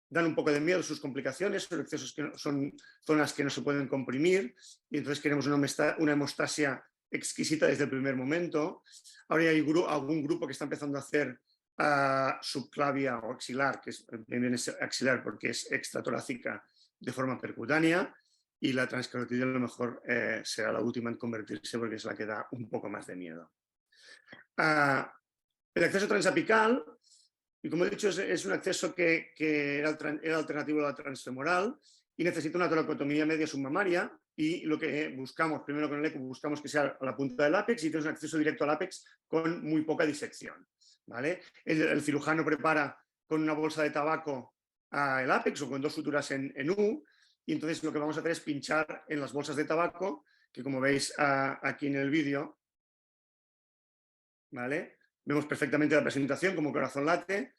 dan un poco de miedo sus complicaciones, son accesos que son zonas que no se pueden comprimir, y entonces queremos una hemostasia exquisita desde el primer momento. Ahora hay algún grupo que está empezando a hacer subclavia o axilar, que es axilar porque es extratorácica de forma percutánea, y la transcarotidia a lo mejor será la última en convertirse porque es la que da un poco más de miedo. El acceso transapical, y como he dicho, es un acceso que era alternativo a la transfemoral y necesita una toracotomía media submamaria, y lo que buscamos, primero con el ECMO, buscamos que sea a la punta del ápex y tienes un acceso directo al ápex con muy poca disección, ¿vale? El cirujano prepara con una bolsa de tabaco el ápex o con 2 suturas en U, y entonces lo que vamos a hacer es pinchar en las bolsas de tabaco, que como veis aquí en el vídeo, ¿vale? Vemos perfectamente la presentación como corazón late,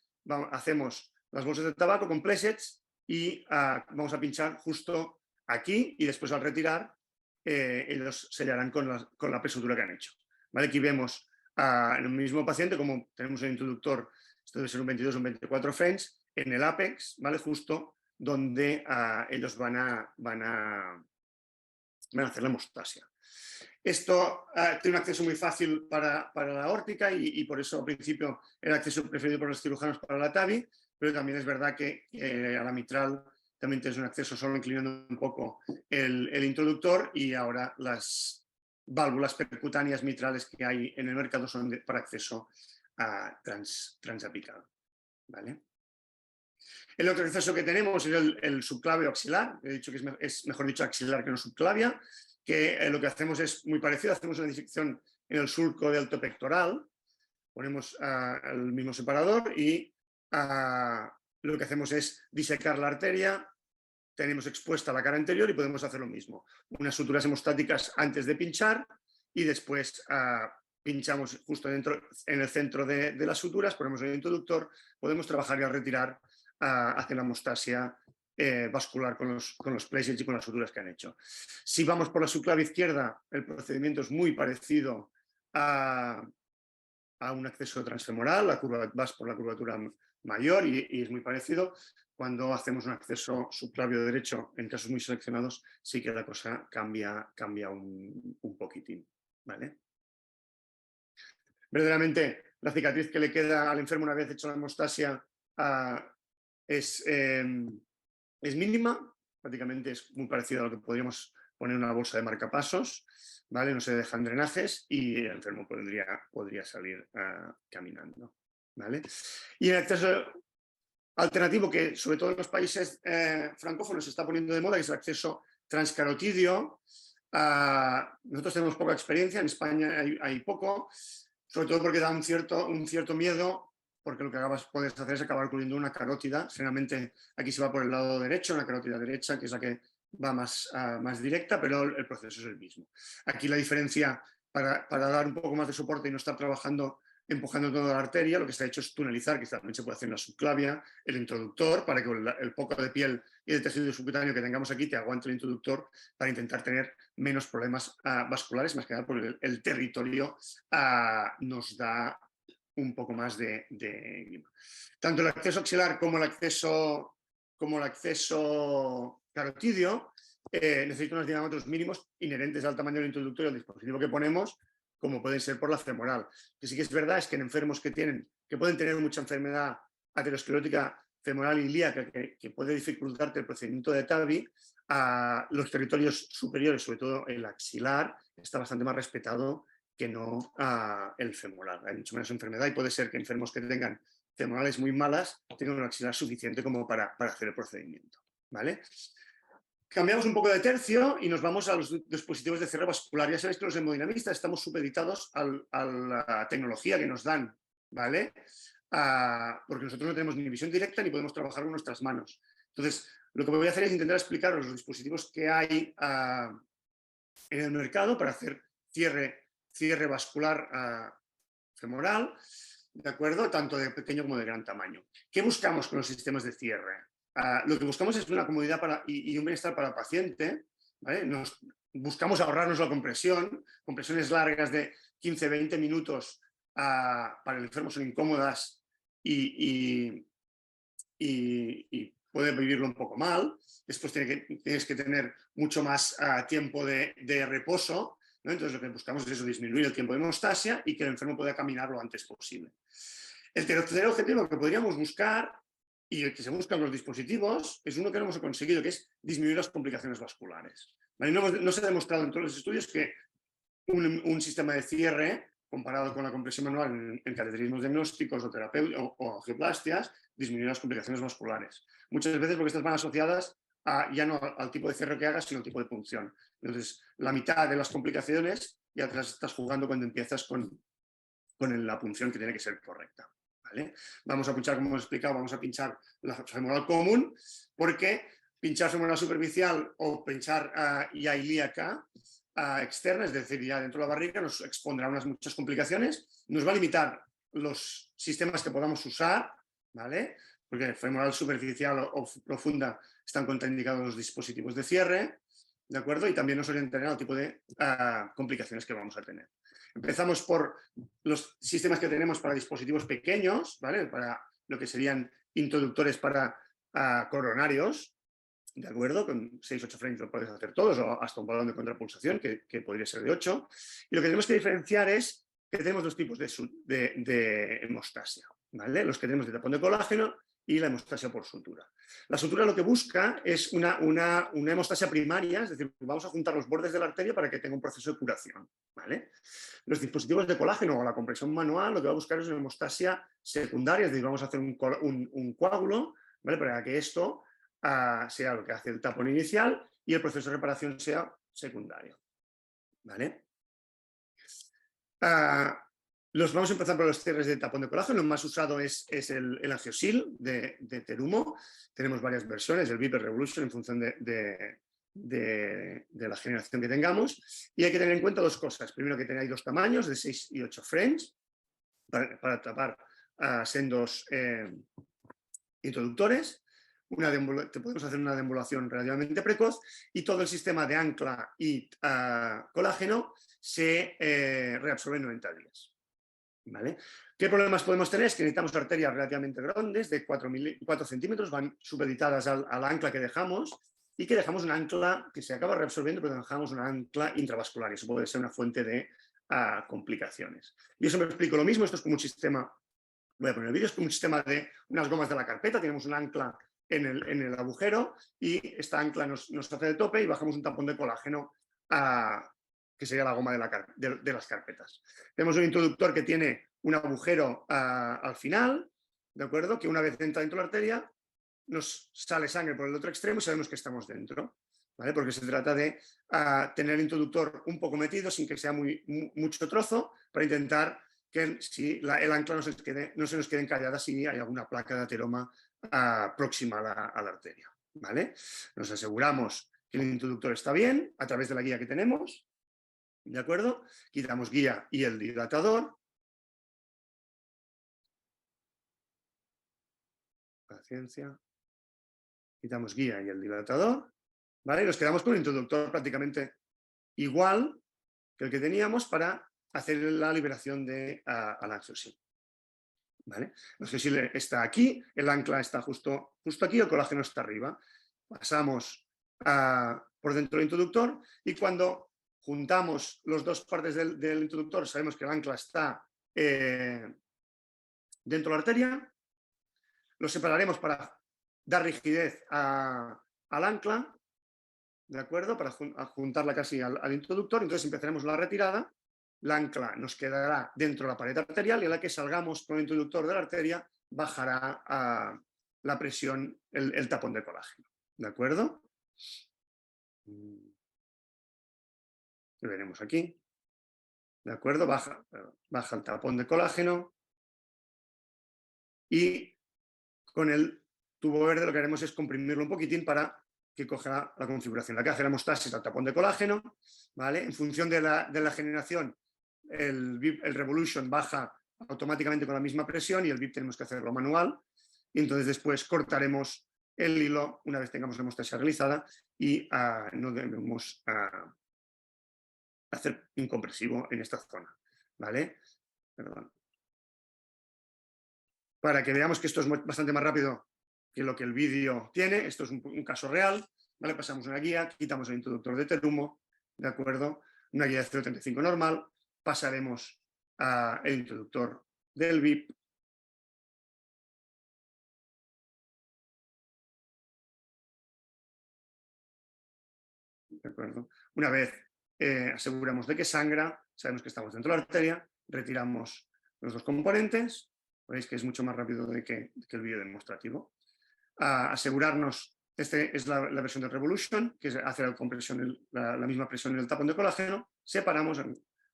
hacemos las bolsas de tabaco con plessets y vamos a pinchar justo aquí, y después al retirar ellos sellarán con la presutura que han hecho, ¿vale? Aquí vemos en el mismo paciente como tenemos el introductor, esto debe ser un 22 o un 24 frames, en el ápex, ¿vale? Justo donde ellos van a hacer la hemostasia. Esto tiene un acceso muy fácil para la aórtica y por eso al principio era acceso preferido por los cirujanos para la TAVI, pero también es verdad que a la mitral también tienes un acceso solo inclinando un poco el introductor, y ahora las válvulas percutáneas mitrales que hay en el mercado son para acceso transapical, ¿vale? El otro acceso que tenemos es el subclavio axilar. He dicho que es mejor dicho axilar que no subclavia, que lo que hacemos es muy parecido. Hacemos una disección en el surco del alto pectoral, ponemos el mismo separador y lo que hacemos es disecar la arteria, tenemos expuesta la cara anterior y podemos hacer lo mismo. Unas suturas hemostáticas antes de pinchar y después pinchamos justo dentro, en el centro de las suturas, ponemos el introductor, podemos trabajar y al retirar hacer la hemostasia vascular con los plessets y con las suturas que han hecho. Si vamos por la subclavia izquierda, el procedimiento es muy parecido a un acceso transfemoral, vas por la curvatura mayor y es muy parecido. Cuando hacemos un acceso subclavio derecho, en casos muy seleccionados, sí que la cosa cambia un poquitín, ¿vale? Verdaderamente, la cicatriz que le queda al enfermo una vez hecho la hemostasia es mínima, prácticamente es muy parecido a lo que podríamos poner en una bolsa de marcapasos, ¿vale? No se dejan drenajes y el enfermo podría salir caminando, ¿vale? Y el acceso alternativo, que sobre todo en los países francófonos se está poniendo de moda, que es el acceso transcarotidio. Nosotros tenemos poca experiencia, en España hay poco, sobre todo porque da un cierto miedo porque lo que puedes hacer es acabar ocurriendo una carótida. Generalmente aquí se va por el lado derecho, una carótida derecha, que es la que va más directa, pero el proceso es el mismo. Aquí la diferencia, para dar un poco más de soporte y no estar empujando toda la arteria, lo que está hecho es tunelizar, que también se puede hacer en la subclavia, el introductor, para que el poco de piel y de tejido subcutáneo que tengamos aquí te aguante el introductor para intentar tener menos problemas vasculares, más que nada porque el territorio nos da un poco más de... Tanto el acceso axilar como el acceso carotidio necesita unos diámetros mínimos inherentes al tamaño del introductor y al dispositivo que ponemos, como pueden ser por la femoral. Que sí que es verdad es que en enfermos que pueden tener mucha enfermedad aterosclerótica femoral ilíaca que puede dificultarte el procedimiento de TAVI, los territorios superiores, sobre todo el axilar, está bastante más respetado que no el femoral. Hay mucho menos enfermedad y puede ser que enfermos que tengan femorales muy malas tengan un axilar suficiente como para hacer el procedimiento, ¿vale? Cambiamos un poco de tercio y nos vamos a los dispositivos de cierre vascular. Ya sabéis que los hemodinamistas estamos supeditados a la tecnología que nos dan, ¿vale? Porque nosotros no tenemos ni visión directa ni podemos trabajar con nuestras manos. Entonces, lo que voy a hacer es intentar explicaros los dispositivos que hay en el mercado para hacer cierre vascular femoral, ¿de acuerdo? Tanto de pequeño como de gran tamaño. ¿Qué buscamos con los sistemas de cierre? Lo que buscamos es una comodidad y un bienestar para el paciente, ¿vale? Buscamos ahorrarnos la compresiones largas de 15-20 minutos para el enfermo son incómodas y puede vivirlo un poco mal. Después tienes que tener mucho más tiempo de reposo, ¿no? Entonces lo que buscamos es eso, disminuir el tiempo de hemostasia y que el enfermo pueda caminar lo antes posible. El tercer objetivo que podríamos buscar y el que se buscan los dispositivos es uno que no hemos conseguido, que es disminuir las complicaciones vasculares. ¿Vale? No se ha demostrado en todos los estudios que un sistema de cierre comparado con la compresión manual en cateterismos diagnósticos o terapéuticos o angioplastias, disminuir las complicaciones vasculares. Muchas veces porque estas van asociadas ya no al tipo de cierre que hagas, sino al tipo de punción. Entonces, la mitad de las complicaciones ya te las estás jugando cuando empiezas con la punción que tiene que ser correcta. ¿Vale? Vamos a pinchar, como hemos explicado, vamos a pinchar la femoral común, porque pinchar femoral superficial o pinchar ya ilíaca externa, es decir, ya dentro de la barriga, nos expondrá a muchas complicaciones, nos va a limitar los sistemas que podamos usar, ¿vale? Porque femoral superficial o profunda están contraindicados los dispositivos de cierre, ¿de acuerdo? Y también nos orientarán al tipo de complicaciones que vamos a tener. Empezamos por los sistemas que tenemos para dispositivos pequeños, ¿vale? Para lo que serían introductores para coronarios, ¿de acuerdo? Con 6-8 frames lo puedes hacer todos, o hasta un balón de contrapulsación, que podría ser de 8. Y lo que tenemos que diferenciar es que tenemos dos tipos de hemostasia, ¿vale? Los que tenemos de tapón de colágeno y la hemostasia por sutura. La sutura lo que busca es una hemostasia primaria, es decir, vamos a juntar los bordes de la arteria para que tenga un proceso de curación, ¿vale? Los dispositivos de colágeno o la compresión manual lo que va a buscar es una hemostasia secundaria, es decir, vamos a hacer un coágulo, ¿vale? Para que esto sea lo que hace el tapón inicial y el proceso de reparación sea secundario, ¿vale? Vamos a empezar por los cierres de tapón de colágeno. Lo más usado es el Angiosil de Terumo. Tenemos varias versiones, el Viper Revolution, en función de la generación que tengamos. Y hay que tener en cuenta dos cosas. Primero, que hay dos tamaños, de 6 y 8 frames, para tapar sendos introductores. Podemos hacer una deambulación relativamente precoz y todo el sistema de ancla y colágeno se reabsorbe en 90 días. ¿Vale? ¿Qué problemas podemos tener? Es que necesitamos arterias relativamente grandes, de 4 centímetros, van supeditadas al ancla que dejamos y que dejamos un ancla que se acaba reabsorbiendo, pero dejamos una ancla intravascular y eso puede ser una fuente de complicaciones. Y eso me explico lo mismo, esto es como un sistema, voy a poner el vídeo, es como un sistema de unas gomas de la carpeta, tenemos un ancla en el agujero y esta ancla nos hace de tope y bajamos un tapón de colágeno que sería la goma de las carpetas. Tenemos un introductor que tiene un agujero al final, ¿de acuerdo? Que una vez entra dentro de la arteria, nos sale sangre por el otro extremo y sabemos que estamos dentro, ¿vale? Porque se trata de tener el introductor un poco metido sin que sea mucho trozo para intentar que si el ancla no se nos quede encallada si hay alguna placa de ateroma próxima a la arteria. ¿Vale? Nos aseguramos que el introductor está bien a través de la guía que tenemos. ¿De acuerdo? Quitamos guía y el dilatador. Paciencia. Quitamos guía y el dilatador. ¿Vale? Y nos quedamos con el introductor prácticamente igual que el que teníamos para hacer la liberación de alangiosin. ¿Vale? El angiosin está aquí, el ancla está justo aquí, el colágeno está arriba. Pasamos por dentro del introductor y cuando juntamos las dos partes del introductor, sabemos que el ancla está dentro de la arteria, lo separaremos para dar rigidez al ancla, ¿de acuerdo? Para juntarla casi al introductor, entonces empezaremos la retirada, la ancla nos quedará dentro de la pared arterial y a la que salgamos con el introductor de la arteria bajará la presión, el tapón de colágeno, ¿de acuerdo? Lo veremos aquí, ¿de acuerdo? Baja el tapón de colágeno y con el tubo verde lo que haremos es comprimirlo un poquitín para que coja la configuración. La que hace la hemostasis al tapón de colágeno, ¿vale? En función de la generación, el revolution baja automáticamente con la misma presión y el VIP tenemos que hacerlo manual. Y entonces después cortaremos el hilo una vez tengamos la hemostasis realizada y no debemos hacer un compresivo en esta zona, ¿vale? Perdón. Para que veamos que esto es bastante más rápido que lo que el vídeo tiene, esto es un caso real, ¿vale? Pasamos una guía, quitamos el introductor de Terumo, ¿de acuerdo? Una guía de 0,35 normal, pasaremos al introductor del VIP. ¿De acuerdo? Una vez aseguramos de que sangra, sabemos que estamos dentro de la arteria, retiramos los dos componentes, veis que es mucho más rápido que el vídeo demostrativo. Asegurarnos, esta es la versión de Revolution, que hace la misma presión en el tapón de colágeno, separamos,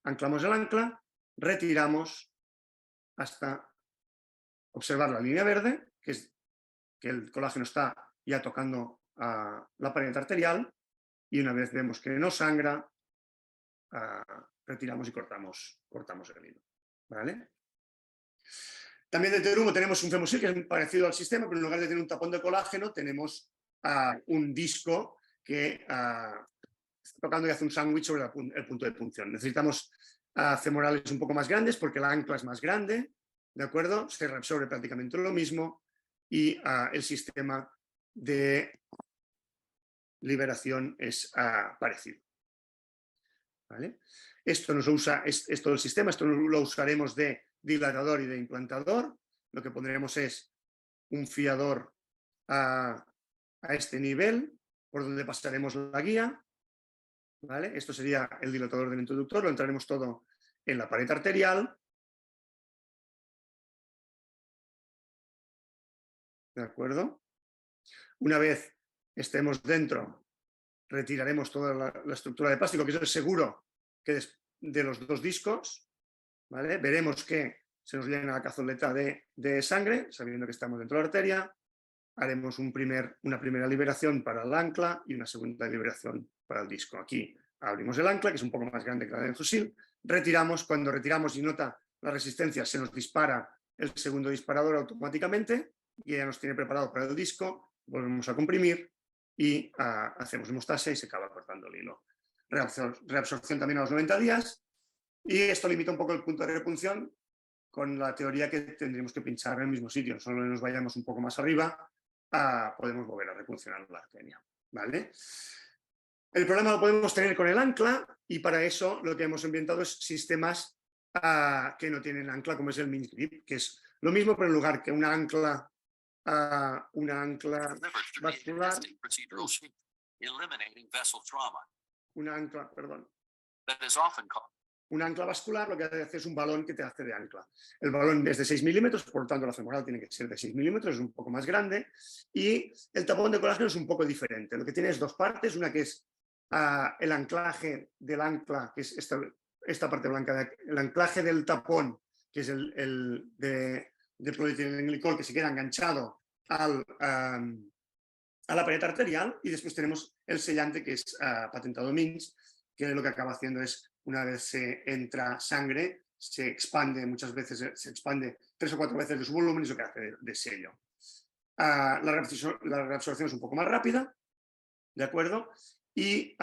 anclamos el ancla, retiramos hasta observar la línea verde, que es que el colágeno está ya tocando la pared arterial, y una vez vemos que no sangra, retiramos y cortamos el hilo, ¿vale? También de Terumo tenemos un femosil que es parecido al sistema, pero en lugar de tener un tapón de colágeno tenemos un disco que está tocando y hace un sándwich sobre el punto de punción. Necesitamos femorales un poco más grandes porque la ancla es más grande, ¿de acuerdo? Se reabsorbe prácticamente lo mismo y el sistema de liberación es parecido. ¿Vale? Esto nos usa, es todo el sistema, esto lo usaremos de dilatador y de implantador. Lo que pondremos es un fiador a este nivel, por donde pasaremos la guía. ¿Vale? Esto sería el dilatador del introductor, lo entraremos todo en la pared arterial. ¿De acuerdo? Una vez estemos dentro, retiraremos toda la estructura de plástico, que eso es seguro que de los dos discos, ¿vale? Veremos que se nos llena la cazoleta de sangre, sabiendo que estamos dentro de la arteria. Haremos una primera liberación para el ancla y una segunda liberación para el disco. Aquí abrimos el ancla, que es un poco más grande que la del fusil, retiramos, cuando retiramos y nota la resistencia, se nos dispara el segundo disparador automáticamente y ya nos tiene preparado para el disco, volvemos a comprimir y hacemos hemostasia y se acaba cortando el hilo. Reabsorción también a los 90 días y esto limita un poco el punto de repunción con la teoría que tendríamos que pinchar en el mismo sitio, solo nos vayamos un poco más arriba, podemos volver a repuncionar la arteria, ¿vale? El problema lo podemos tener con el ancla y para eso lo que hemos inventado es sistemas que no tienen ancla, como es el Minsk Grip, que es lo mismo, pero en lugar que una ancla vascular, una ancla vascular lo que hace es un balón que te hace de ancla. El balón es de 6 milímetros, por lo tanto la femoral tiene que ser de 6 milímetros, es un poco más grande, y el tapón de colágeno es un poco diferente. Lo que tiene es dos partes, una que es el anclaje del ancla, que es esta parte blanca, el anclaje del tapón que es el de polietilenglicol, que se queda enganchado a la pared arterial, y después tenemos el sellante, que es patentado MINS, que lo que acaba haciendo es, una vez se entra sangre, se expande muchas veces, se expande 3 o 4 veces de su volumen, y eso que hace de sello. La reabsorción es un poco más rápida, ¿de acuerdo? Y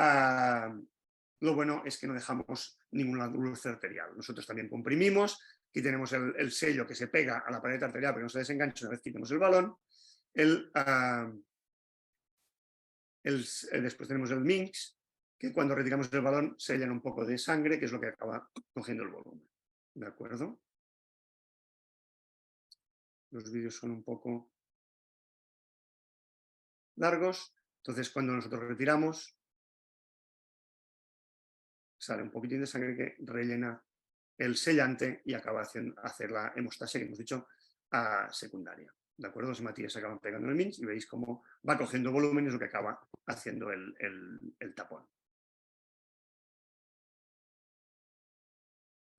lo bueno es que no dejamos ninguna luz arterial. Nosotros también comprimimos, aquí tenemos el sello que se pega a la pared arterial para que no se desenganche una vez quitemos el balón. Después tenemos el MINS, que cuando retiramos el balón se llena un poco de sangre, que es lo que acaba cogiendo el volumen. ¿De acuerdo? Los vídeos son un poco largos, entonces cuando nosotros retiramos sale un poquitín de sangre que rellena el sellante y acaba hacer la hemostasia que hemos dicho secundaria. ¿De acuerdo? Los hematíes se acaban pegando en el MINS y veis cómo va cogiendo volumen y es lo que acaba haciendo el tapón.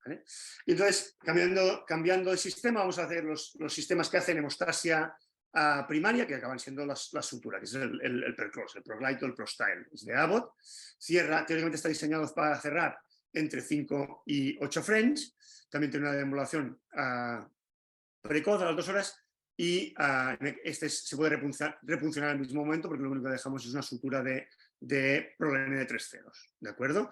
¿Vale? Y entonces, cambiando de sistema, vamos a hacer los sistemas que hacen hemostasia primaria, que acaban siendo las suturas, que es el Perclos, el Proglito, el Prostyle. Es de Abbott. Teóricamente está diseñado para cerrar entre 5 y 8 frames. También tiene una deambulación precoz a las 2 horas y se puede repuncionar al mismo momento, porque lo único que dejamos es una sutura de prolene de 3 ceros. ¿De acuerdo?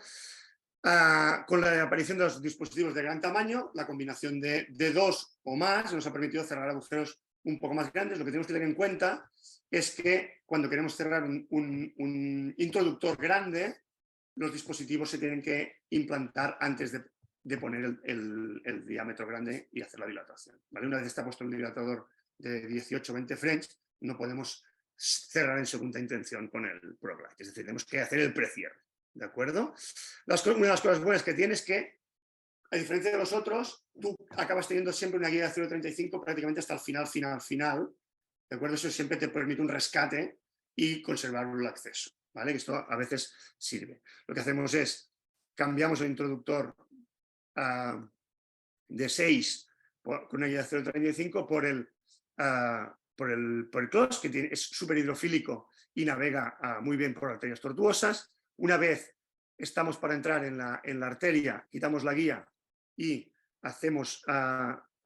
Con la aparición de los dispositivos de gran tamaño, la combinación de 2 o más nos ha permitido cerrar agujeros un poco más grandes. Lo que tenemos que tener en cuenta es que cuando queremos cerrar un introductor grande, los dispositivos se tienen que implantar antes de poner el diámetro grande y hacer la dilatación. ¿Vale? Una vez está puesto el dilatador de 18-20 frames, no podemos cerrar en segunda intención con el ProGlide. Es decir, tenemos que hacer el precierre. ¿De acuerdo? Una de las cosas buenas que tiene es que, a diferencia de los otros, tú acabas teniendo siempre una guía de 0,35 prácticamente hasta el final. ¿De acuerdo? Eso siempre te permite un rescate y conservar el acceso. ¿Vale? Que esto a veces sirve. Lo que hacemos es, cambiamos el introductor de 6 con una guía de 0,35 por el CLOS, que es súper hidrofílico y navega muy bien por arterias tortuosas. Una vez estamos para entrar en la arteria, quitamos la guía y hacemos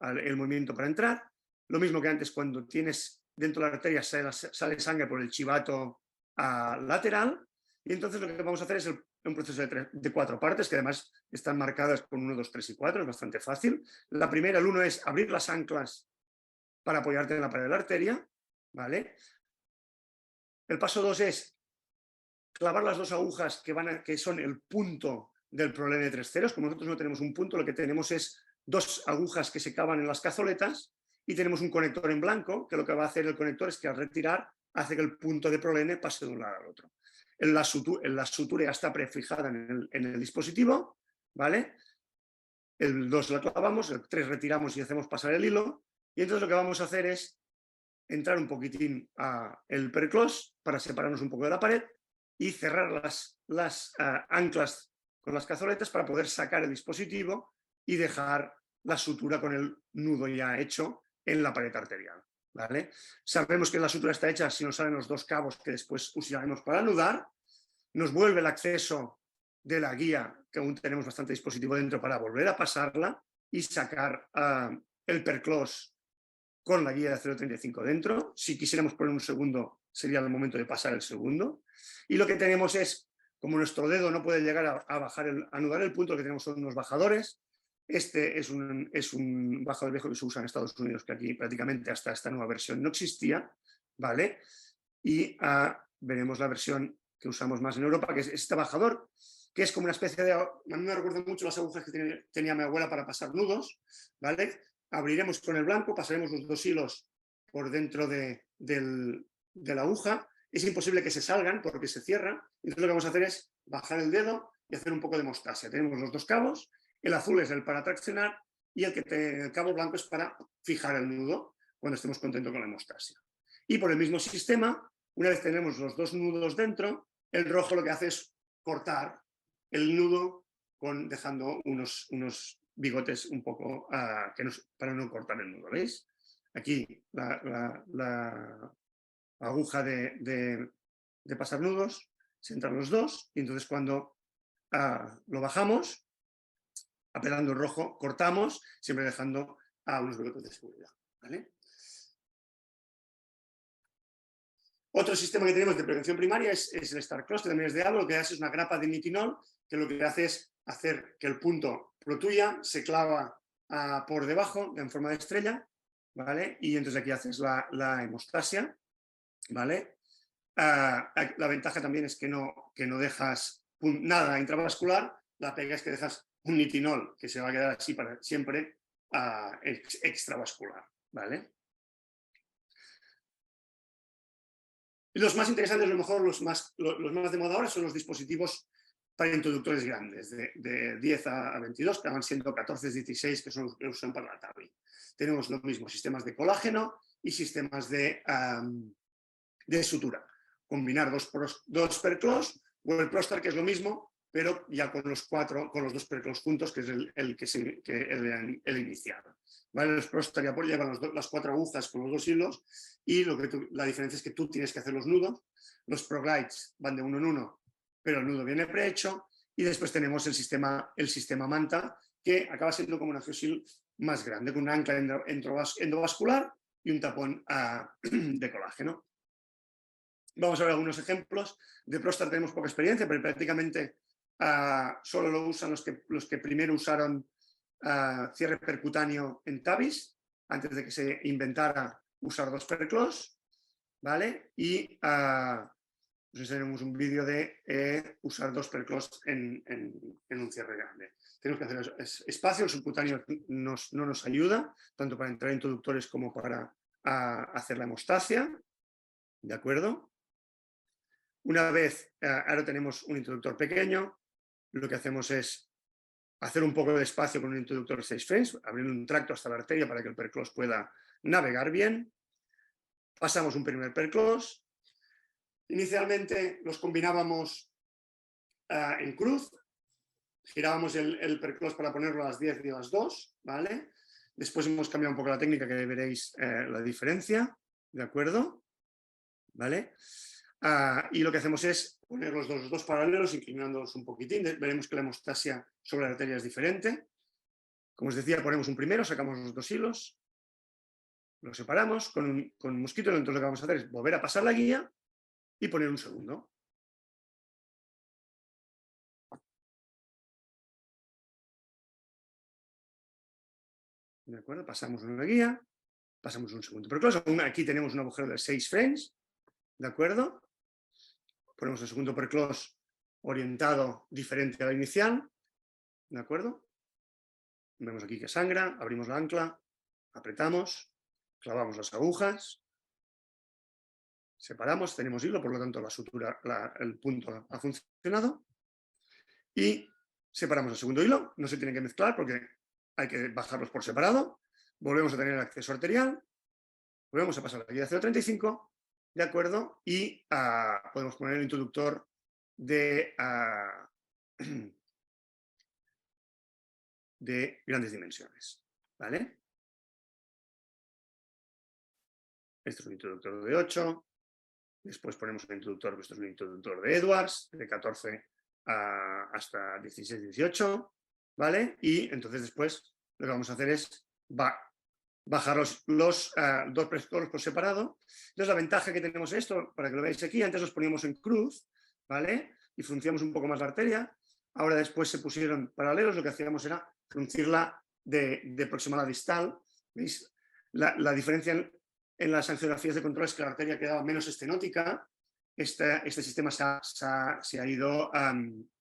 el movimiento para entrar. Lo mismo que antes, cuando tienes dentro de la arteria sale sangre por el chivato lateral, y entonces lo que vamos a hacer es un proceso de 4 partes, que además están marcadas con 1, 2, 3 y 4, es bastante fácil. La primera, el 1, es abrir las anclas para apoyarte en la pared de la arteria, ¿vale? El paso 2 es clavar las 2 agujas que son el punto del prolene de 3 ceros. Como nosotros no tenemos un punto, lo que tenemos es 2 agujas que se clavan en las cazoletas y tenemos un conector en blanco, que lo que va a hacer el conector es que al retirar hace que el punto de prolene pase de un lado al otro. La sutura ya está prefijada en el dispositivo, ¿vale? El 2 la clavamos, el 3 retiramos y hacemos pasar el hilo, y entonces lo que vamos a hacer es entrar un poquitín el perclos para separarnos un poco de la pared y cerrar las anclas con las cazoletas para poder sacar el dispositivo y dejar la sutura con el nudo ya hecho en la pared arterial, ¿vale? Sabemos que la sutura está hecha si nos salen los 2 cabos que después usaremos para anudar. Nos vuelve el acceso de la guía, que aún tenemos bastante dispositivo dentro, para volver a pasarla y sacar el perclos con la guía de 0,35 dentro. Si quisiéramos poner un segundo, sería el momento de pasar el segundo. Y lo que tenemos es, como nuestro dedo no puede llegar a anudar el punto, lo que tenemos son unos bajadores. Este es un bajador viejo que se usa en Estados Unidos, que aquí prácticamente hasta esta nueva versión no existía, ¿vale? Y veremos la versión que usamos más en Europa, que es este bajador, que es como una especie de... A mí me recuerda mucho las agujas que tenía mi abuela para pasar nudos, ¿vale? Abriremos con el blanco, pasaremos los 2 hilos por dentro de la aguja. Es imposible que se salgan porque se cierran. Entonces lo que vamos a hacer es bajar el dedo y hacer un poco de hemostasia. Tenemos los 2 cabos. El azul es el para traccionar y el cabo blanco es para fijar el nudo cuando estemos contentos con la hemostasia. Y por el mismo sistema, una vez tenemos los 2 nudos dentro, el rojo lo que hace es cortar el nudo dejando unos bigotes un poco para no cortar el nudo, ¿veis? Aquí la aguja de pasar nudos, se entran los dos y entonces cuando lo bajamos, apelando el rojo, cortamos, siempre dejando unos bigotes de seguridad, ¿vale? Otro sistema que tenemos de prevención primaria es el StarCross, que también es de agua. Lo que hace es una grapa de nitinol, que lo que hace es hacer que el punto protruya, se clava por debajo en forma de estrella, ¿vale? Y entonces aquí haces la hemostasia, ¿vale? La ventaja también es que no dejas nada intravascular, la pega es que dejas un nitinol que se va a quedar así para siempre extravascular, ¿vale? Y los más interesantes, a lo mejor los más de moda ahora, son los dispositivos para introductores grandes, de 10 a 22, que van siendo 14, 16, que son los que usan para la TAVI. Tenemos lo mismo, sistemas de colágeno y sistemas de sutura. Combinar dos perclos o el Prostar, que es lo mismo, pero ya con los dos perclos juntos, que es el inicial. ¿Vale? Los Prostar ya llevan las 4 agujas con los 2 hilos y la diferencia es que tú tienes que hacer los nudos. Los ProGlides van de uno en uno, pero el nudo viene prehecho y después tenemos el sistema Manta, que acaba siendo como una fusil más grande, con un ancla endovascular y un tapón de colágeno. Vamos a ver algunos ejemplos. De Prostar tenemos poca experiencia, pero prácticamente solo lo usan los que primero usaron cierre percutáneo en TAVIs, antes de que se inventara usar 2 perclos, ¿vale? Y os enseñaremos un vídeo de usar 2 perclos en un cierre grande. Tenemos que hacer espacio, el subcutáneo no nos ayuda, tanto para entrar introductores como para hacer la hemostasia, ¿de acuerdo? Una vez ahora tenemos un introductor pequeño, lo que hacemos es hacer un poco de espacio con un introductor de 6 frames, abriendo un tracto hasta la arteria para que el perclos pueda navegar bien. Pasamos un primer perclos. Inicialmente los combinábamos en cruz, girábamos el perclos para ponerlo a las 10 y a las 2, ¿vale? Después hemos cambiado un poco la técnica, que veréis la diferencia, ¿de acuerdo? ¿Vale? Y lo que hacemos es poner los dos paralelos, inclinándolos un poquitín. Veremos que la hemostasia sobre la arteria es diferente. Como os decía, ponemos un primero, sacamos los 2 hilos, los separamos con un mosquito, entonces lo que vamos a hacer es volver a pasar la guía y poner un segundo. ¿De acuerdo? Pasamos una guía, pasamos un segundo. Pero claro, aquí tenemos un agujero de 6 frames, ¿de acuerdo? Ponemos el segundo perclos orientado diferente al inicial, ¿de acuerdo? Vemos aquí que sangra, abrimos la ancla, apretamos, clavamos las agujas, separamos, tenemos hilo, por lo tanto la sutura, el punto ha funcionado y separamos el segundo hilo, no se tiene que mezclar porque hay que bajarlos por separado, volvemos a tener acceso arterial, volvemos a pasar la guía 0,35, ¿de acuerdo? Y podemos poner el introductor de grandes dimensiones, ¿vale? Este es un introductor de 8, después ponemos un introductor, esto es un introductor de Edwards, de 14 hasta 16, 18, ¿vale? Y entonces después lo que vamos a hacer es bajar los 2 perclos por separado. Entonces la ventaja que tenemos esto, para que lo veáis aquí, antes los poníamos en cruz, ¿vale? Y fruncíamos un poco más la arteria. Ahora después se pusieron paralelos, lo que hacíamos era fruncirla de proximal a distal. ¿Veis? La diferencia en las angiografías de control es que la arteria quedaba menos estenótica. Este sistema se ha ido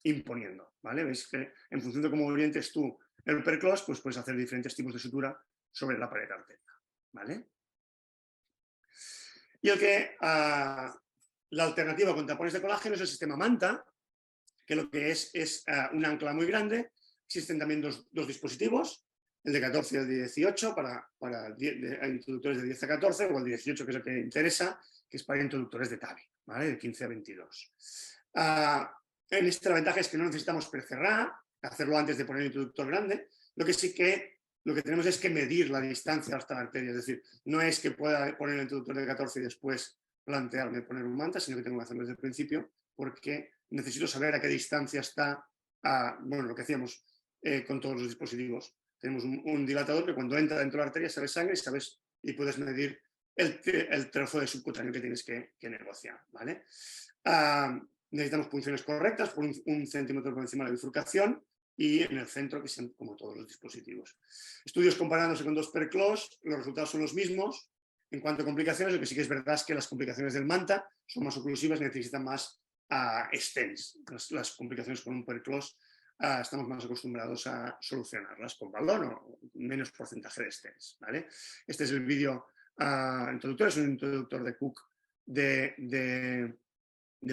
imponiendo, ¿vale? Veis que en función de cómo orientes tú el perclos, pues puedes hacer diferentes tipos de sutura sobre la pared arterial, ¿vale? Y la alternativa con tapones de colágeno es el sistema Manta, que lo que es un ancla muy grande. Existen también dos dispositivos, el de 14 y el de 18 para introductores de 10 a 14, o el de 18, que es el que interesa, que es para introductores de TAVI, ¿vale? De 15 a 22. En esta la ventaja es que no necesitamos precerrar, hacerlo antes de poner el introductor grande, Lo que tenemos es que medir la distancia hasta la arteria, es decir, no es que pueda poner el introductor de 14 y después plantearme poner un manta, sino que tengo que hacerlo desde el principio porque necesito saber a qué distancia está, bueno, lo que hacíamos con todos los dispositivos. Tenemos un dilatador que cuando entra dentro de la arteria sale sangre y puedes medir el trozo de subcutáneo que tienes que negociar, ¿vale? Necesitamos punciones correctas por un centímetro por encima de la bifurcación y en el centro, que sean como todos los dispositivos. Estudios comparándose con 2 per clos, los resultados son los mismos. En cuanto a complicaciones, lo que sí que es verdad es que las complicaciones del manta son más oclusivas y necesitan más stents. Las complicaciones con un per clos estamos más acostumbrados a solucionarlas con balón o menos porcentaje de stents, ¿vale? Este es el vídeo introductor, es un introductor de Cook debe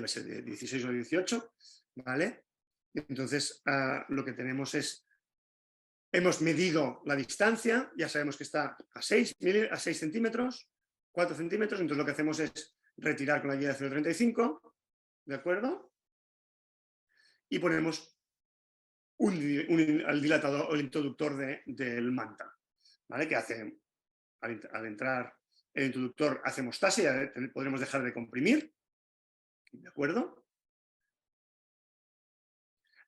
ser de 16 o 18, ¿vale? Entonces, lo que tenemos es, hemos medido la distancia, ya sabemos que está a 6 centímetros, 4 centímetros, entonces lo que hacemos es retirar con la guía de 0,35, ¿de acuerdo? Y ponemos el dilatador o el introductor del manta, ¿vale? Que hace, al entrar el introductor, hace hemostasia, podremos dejar de comprimir, ¿de acuerdo?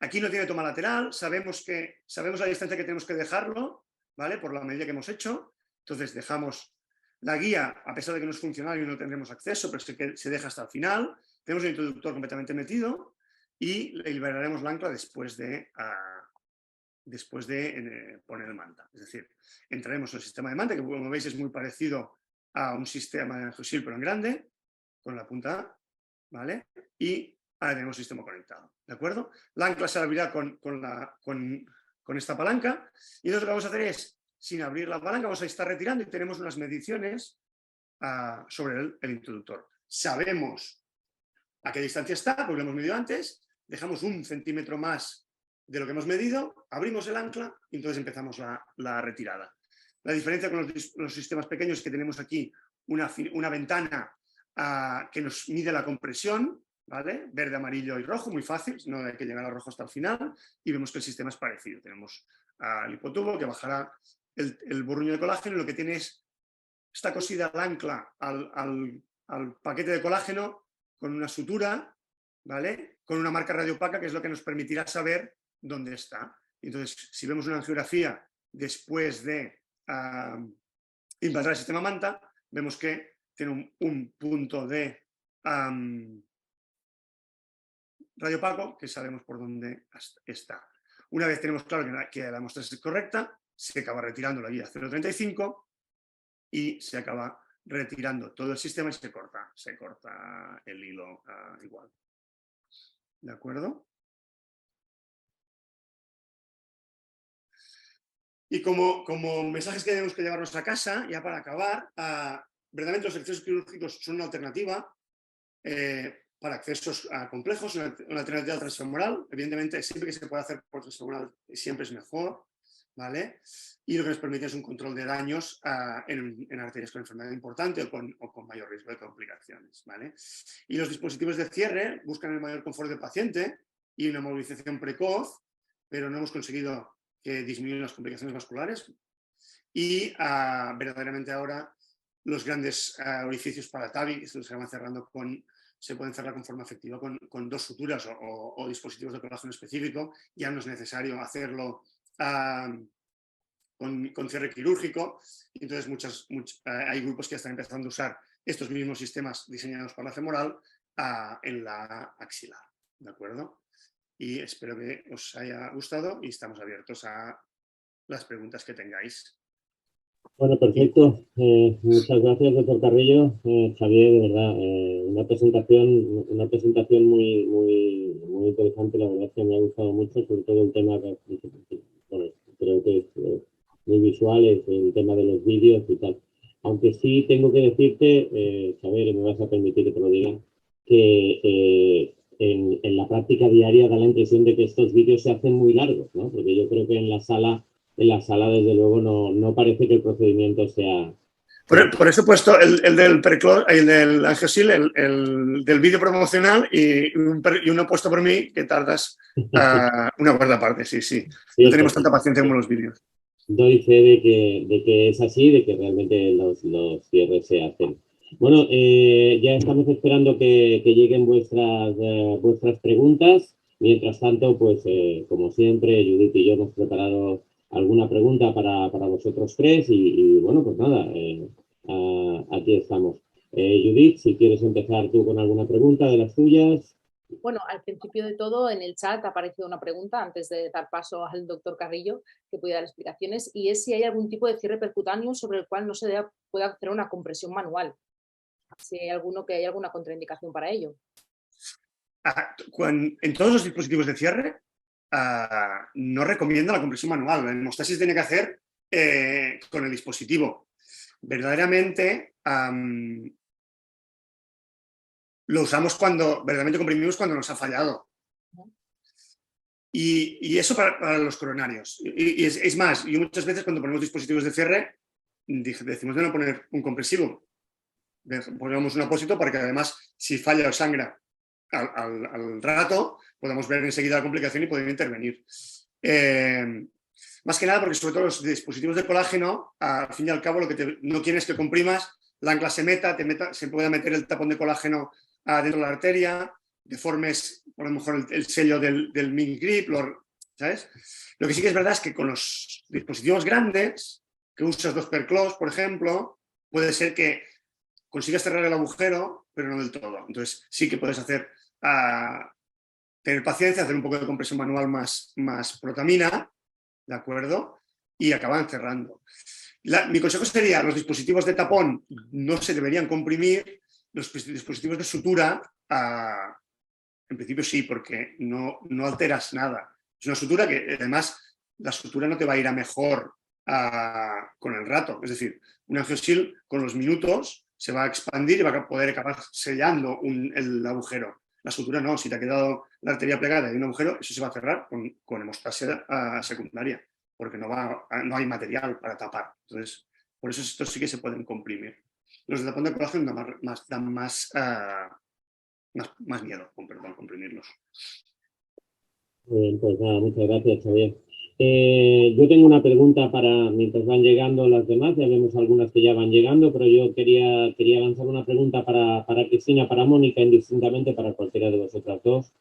Aquí no tiene toma lateral, sabemos la distancia que tenemos que dejarlo, ¿vale? Por la medida que hemos hecho. Entonces dejamos la guía, a pesar de que no es funcional y no tendremos acceso, pero se deja hasta el final. Tenemos el introductor completamente metido y liberaremos la ancla después de poner el manta. Es decir, entraremos en el sistema de manta, que como veis es muy parecido a un sistema de fusil, pero en grande, con la punta A, ¿vale? Y ahora tenemos el sistema conectado, ¿de acuerdo? La ancla se abrirá con esta palanca y entonces lo que vamos a hacer es, sin abrir la palanca, vamos a estar retirando y tenemos unas mediciones sobre el introductor. Sabemos a qué distancia está, porque lo hemos medido antes, dejamos 1 centímetro más de lo que hemos medido, abrimos el ancla y entonces empezamos la retirada. La diferencia con los sistemas pequeños es que tenemos aquí una ventana que nos mide la compresión, ¿vale? Verde, amarillo y rojo, muy fácil, no hay que llegar a rojo hasta el final, y vemos que el sistema es parecido. Tenemos el hipotubo que bajará el burruño de colágeno, y lo que tiene está cosida al ancla, al paquete de colágeno, con una sutura, ¿vale? Con una marca radiopaca, que es lo que nos permitirá saber dónde está. Entonces, si vemos una angiografía después de implantar el sistema manta, vemos que tiene un punto de radiopaco que sabemos por dónde está. Una vez tenemos claro que la muestra es correcta, se acaba retirando la guía 0,35 y se acaba retirando todo el sistema y se corta el hilo igual. ¿De acuerdo? Y como mensajes que tenemos que llevarnos a casa, ya para acabar, verdaderamente los accesos quirúrgicos son una alternativa para accesos complejos, una alternativa transfemoral. Evidentemente, siempre que se pueda hacer por transfemoral, siempre es mejor, ¿vale? Y lo que nos permite es un control de daños en arterias con enfermedad importante o con mayor riesgo de complicaciones, ¿vale? Y los dispositivos de cierre buscan el mayor confort del paciente y una movilización precoz, pero no hemos conseguido que disminuyan las complicaciones vasculares. Y verdaderamente ahora los grandes orificios para TAVI se van cerrando se pueden cerrar con forma efectiva con 2 suturas o dispositivos de colágeno específico. Ya no es necesario hacerlo con cierre quirúrgico. Entonces hay grupos que ya están empezando a usar estos mismos sistemas diseñados para la femoral en la axilar, ¿de acuerdo? Y espero que os haya gustado y estamos abiertos a las preguntas que tengáis. Bueno, perfecto. Muchas gracias, doctor Carrillo. Javier, de verdad, una presentación muy, muy, muy interesante. La verdad es que me ha gustado mucho, sobre todo el tema que, bueno, creo que es muy visual, es el tema de los vídeos y tal. Aunque sí tengo que decirte, Javier, y me vas a permitir que te lo diga, que en la práctica diaria da la impresión de que estos vídeos se hacen muy largos, ¿no? Porque yo creo que en la sala desde luego no parece que el procedimiento sea Por eso he puesto el del preclose, el del angiosil, el del vídeo promocional y uno puesto por mí que tardas una cuarta parte, sí. No tenemos tanta paciencia como los vídeos. Doy fe de que es así, de que realmente los cierres se hacen. Bueno, ya estamos esperando que lleguen vuestras preguntas. Mientras tanto, pues como siempre, Judith y yo hemos preparado alguna pregunta para vosotros tres y bueno, pues nada, aquí estamos. Judith, si quieres empezar tú con alguna pregunta de las tuyas. Bueno, al principio de todo en el chat ha aparecido una pregunta antes de dar paso al doctor Carrillo que puede dar explicaciones y es si hay algún tipo de cierre percutáneo sobre el cual no se pueda hacer una compresión manual. Si hay alguna contraindicación para ello. En todos los dispositivos de cierre no recomienda la compresión manual. La hemostasis tiene que hacer con el dispositivo. Verdaderamente lo usamos verdaderamente comprimimos cuando nos ha fallado. Y eso para los coronarios. Y es más, yo muchas veces cuando ponemos dispositivos de cierre decimos de no poner un compresivo. Ponemos un apósito para que además si falla o sangra al rato podamos ver enseguida la complicación y poder intervenir. Más que nada porque sobre todo los dispositivos de colágeno, al fin y al cabo lo que no quieres es que comprimas, la ancla se pueda meter el tapón de colágeno dentro de la arteria, deformes por lo mejor el sello del mini grip, ¿sabes? Lo que sí que es verdad es que con los dispositivos grandes, que usas 2 per close, por ejemplo, puede ser que consigas cerrar el agujero, pero no del todo. Entonces sí que puedes tener paciencia, hacer un poco de compresión manual más protamina, ¿de acuerdo? Y acaban cerrando. Mi consejo sería, los dispositivos de tapón no se deberían comprimir, los dispositivos de sutura, en principio sí, porque no alteras nada. Es una sutura que además la sutura no te va a ir a mejor con el rato. Es decir, un angiosil con los minutos se va a expandir y va a poder acabar sellando el agujero. La sutura no, si te ha quedado la arteria plegada y un agujero, eso se va a cerrar con hemostasia secundaria, porque no hay material para tapar. Entonces, por eso estos sí que se pueden comprimir. Los de tapón de colágeno dan más miedo, comprimirlos. Muy bien, pues nada, muchas gracias, Xavier. Yo tengo una pregunta mientras van llegando las demás, ya vemos algunas que ya van llegando, pero yo quería lanzar una pregunta para Cristina, para Mónica, indistintamente para cualquiera de vosotras dos,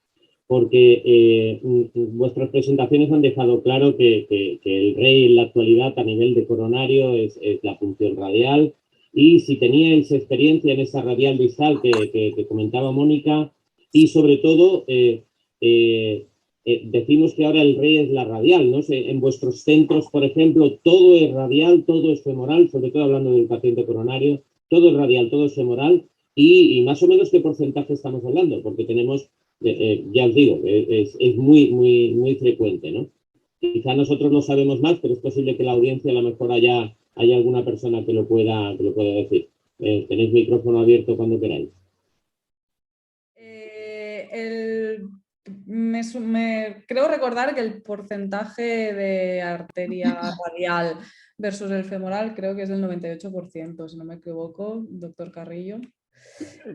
porque vuestras presentaciones han dejado claro que el rey en la actualidad a nivel de coronario es la función radial, y si teníais experiencia en esa radial distal que comentaba Mónica, y sobre todo decimos que ahora el rey es la radial, no sé, en vuestros centros, por ejemplo, todo es radial, todo es femoral, sobre todo hablando del paciente coronario, todo es radial, todo es femoral, y más o menos qué porcentaje estamos hablando, porque tenemos, ya os digo, es muy frecuente, ¿no? Quizá nosotros lo sabemos más, pero es posible que la audiencia a lo mejor haya alguna persona que lo pueda decir. Tenéis micrófono abierto cuando queráis. Creo recordar que el porcentaje de arteria radial versus el femoral creo que es del 98%, si no me equivoco, doctor Carrillo.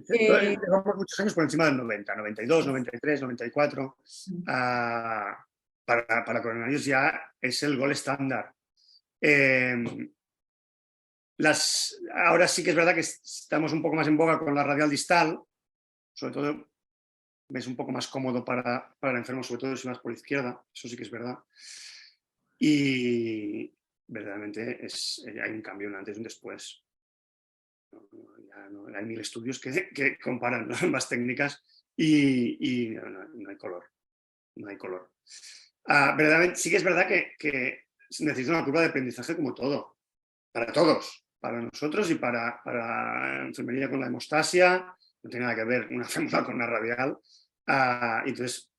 Llevamos muchos años por encima del 90, 92, 93, 94. Para coronarios ya es el gol estándar. Ahora sí que es verdad que estamos un poco más en boga con la radial distal, sobre todo es un poco más cómodo para el enfermo, sobre todo si vas por izquierda, eso sí que es verdad. Y verdaderamente hay un cambio, un antes y un después. Hay 1000 estudios que comparan ambas técnicas y no hay color. No hay color. Verdaderamente sí que es verdad que necesita una curva de aprendizaje como todo, para todos, para nosotros y para enfermería con la hemostasia. No tiene nada que ver una fémura con una radial. Entonces,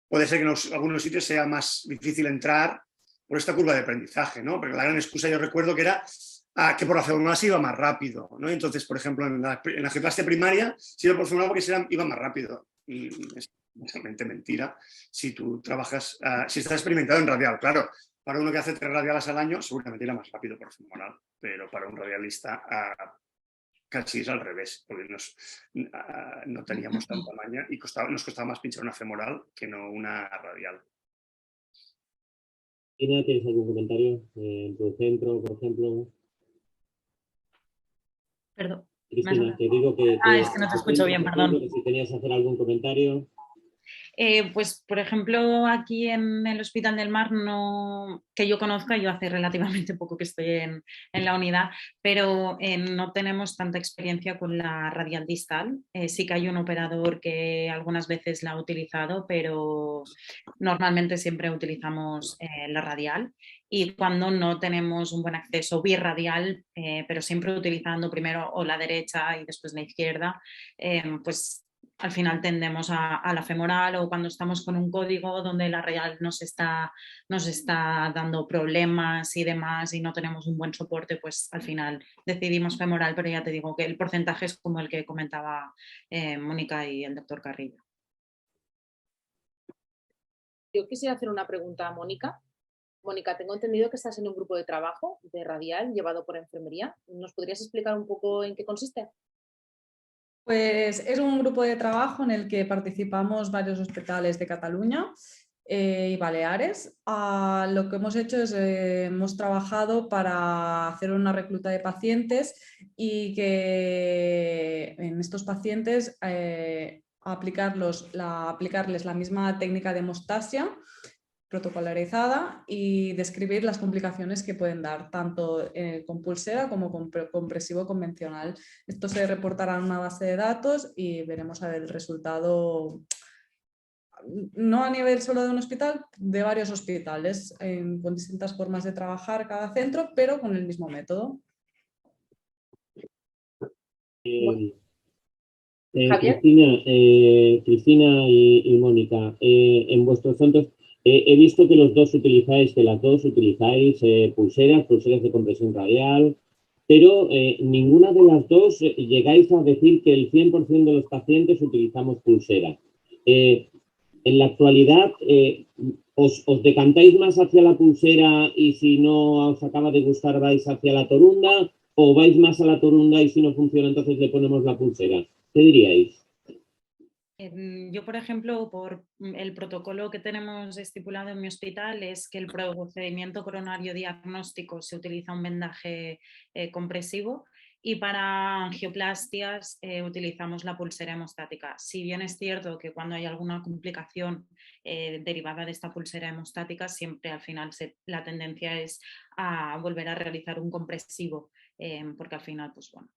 puede ser que en algunos sitios sea más difícil entrar por esta curva de aprendizaje, ¿no? Porque la gran excusa yo recuerdo que era que por la femoral se iba más rápido, ¿no? Entonces, por ejemplo, en la angioplastia primaria se iba por femoral porque iba más rápido. Y es realmente mentira si tú trabajas, si estás experimentado en radial. Claro, para uno que hace 3 radiales al año, seguramente irá más rápido por femoral, pero para un radialista casi es al revés, porque no teníamos tanta maña y nos costaba más pinchar una femoral que no una radial. ¿Tienes algún comentario en tu centro, por ejemplo? Perdón. Cristina, te digo que es que no te escucho bien, perdón. Que si tenías que hacer algún comentario. Pues, por ejemplo, aquí en el Hospital del Mar, no, que yo conozca, yo hace relativamente poco que estoy en la unidad, pero no tenemos tanta experiencia con la radial distal. Sí que hay un operador que algunas veces la ha utilizado, pero normalmente siempre utilizamos la radial. Y cuando no tenemos un buen acceso birradial, pero siempre utilizando primero o la derecha y después la izquierda, pues al final tendemos a la femoral, o cuando estamos con un código donde la radial nos está dando problemas y demás y no tenemos un buen soporte, pues al final decidimos femoral, pero ya te digo que el porcentaje es como el que comentaba Mónica y el doctor Carrillo. Yo quisiera hacer una pregunta a Mónica. Mónica, tengo entendido que estás en un grupo de trabajo de radial llevado por enfermería. ¿Nos podrías explicar un poco en qué consiste? Pues es un grupo de trabajo en el que participamos varios hospitales de Cataluña y Baleares. Lo que hemos hecho es hemos trabajado para hacer una recluta de pacientes y que en estos pacientes aplicarles la misma técnica de hemostasia protocolarizada y describir las complicaciones que pueden dar, tanto con pulsera como con compresivo convencional. Esto se reportará en una base de datos y veremos a ver el resultado, no a nivel solo de un hospital, de varios hospitales, con distintas formas de trabajar cada centro, pero con el mismo método. Cristina y Mónica, en vuestros centros he visto que las dos utilizáis pulseras de compresión radial, pero ninguna de las dos llegáis a decir que el 100% de los pacientes utilizamos pulsera. En la actualidad, ¿os decantáis más hacia la pulsera y si no os acaba de gustar vais hacia la torunda, o vais más a la torunda y si no funciona entonces le ponemos la pulsera? ¿Qué diríais? Yo, por ejemplo, por el protocolo que tenemos estipulado en mi hospital es que el procedimiento coronario diagnóstico se utiliza un vendaje compresivo, y para angioplastias utilizamos la pulsera hemostática. Si bien es cierto que cuando hay alguna complicación derivada de esta pulsera hemostática, siempre al final la tendencia es a volver a realizar un compresivo, porque al final pues, bueno,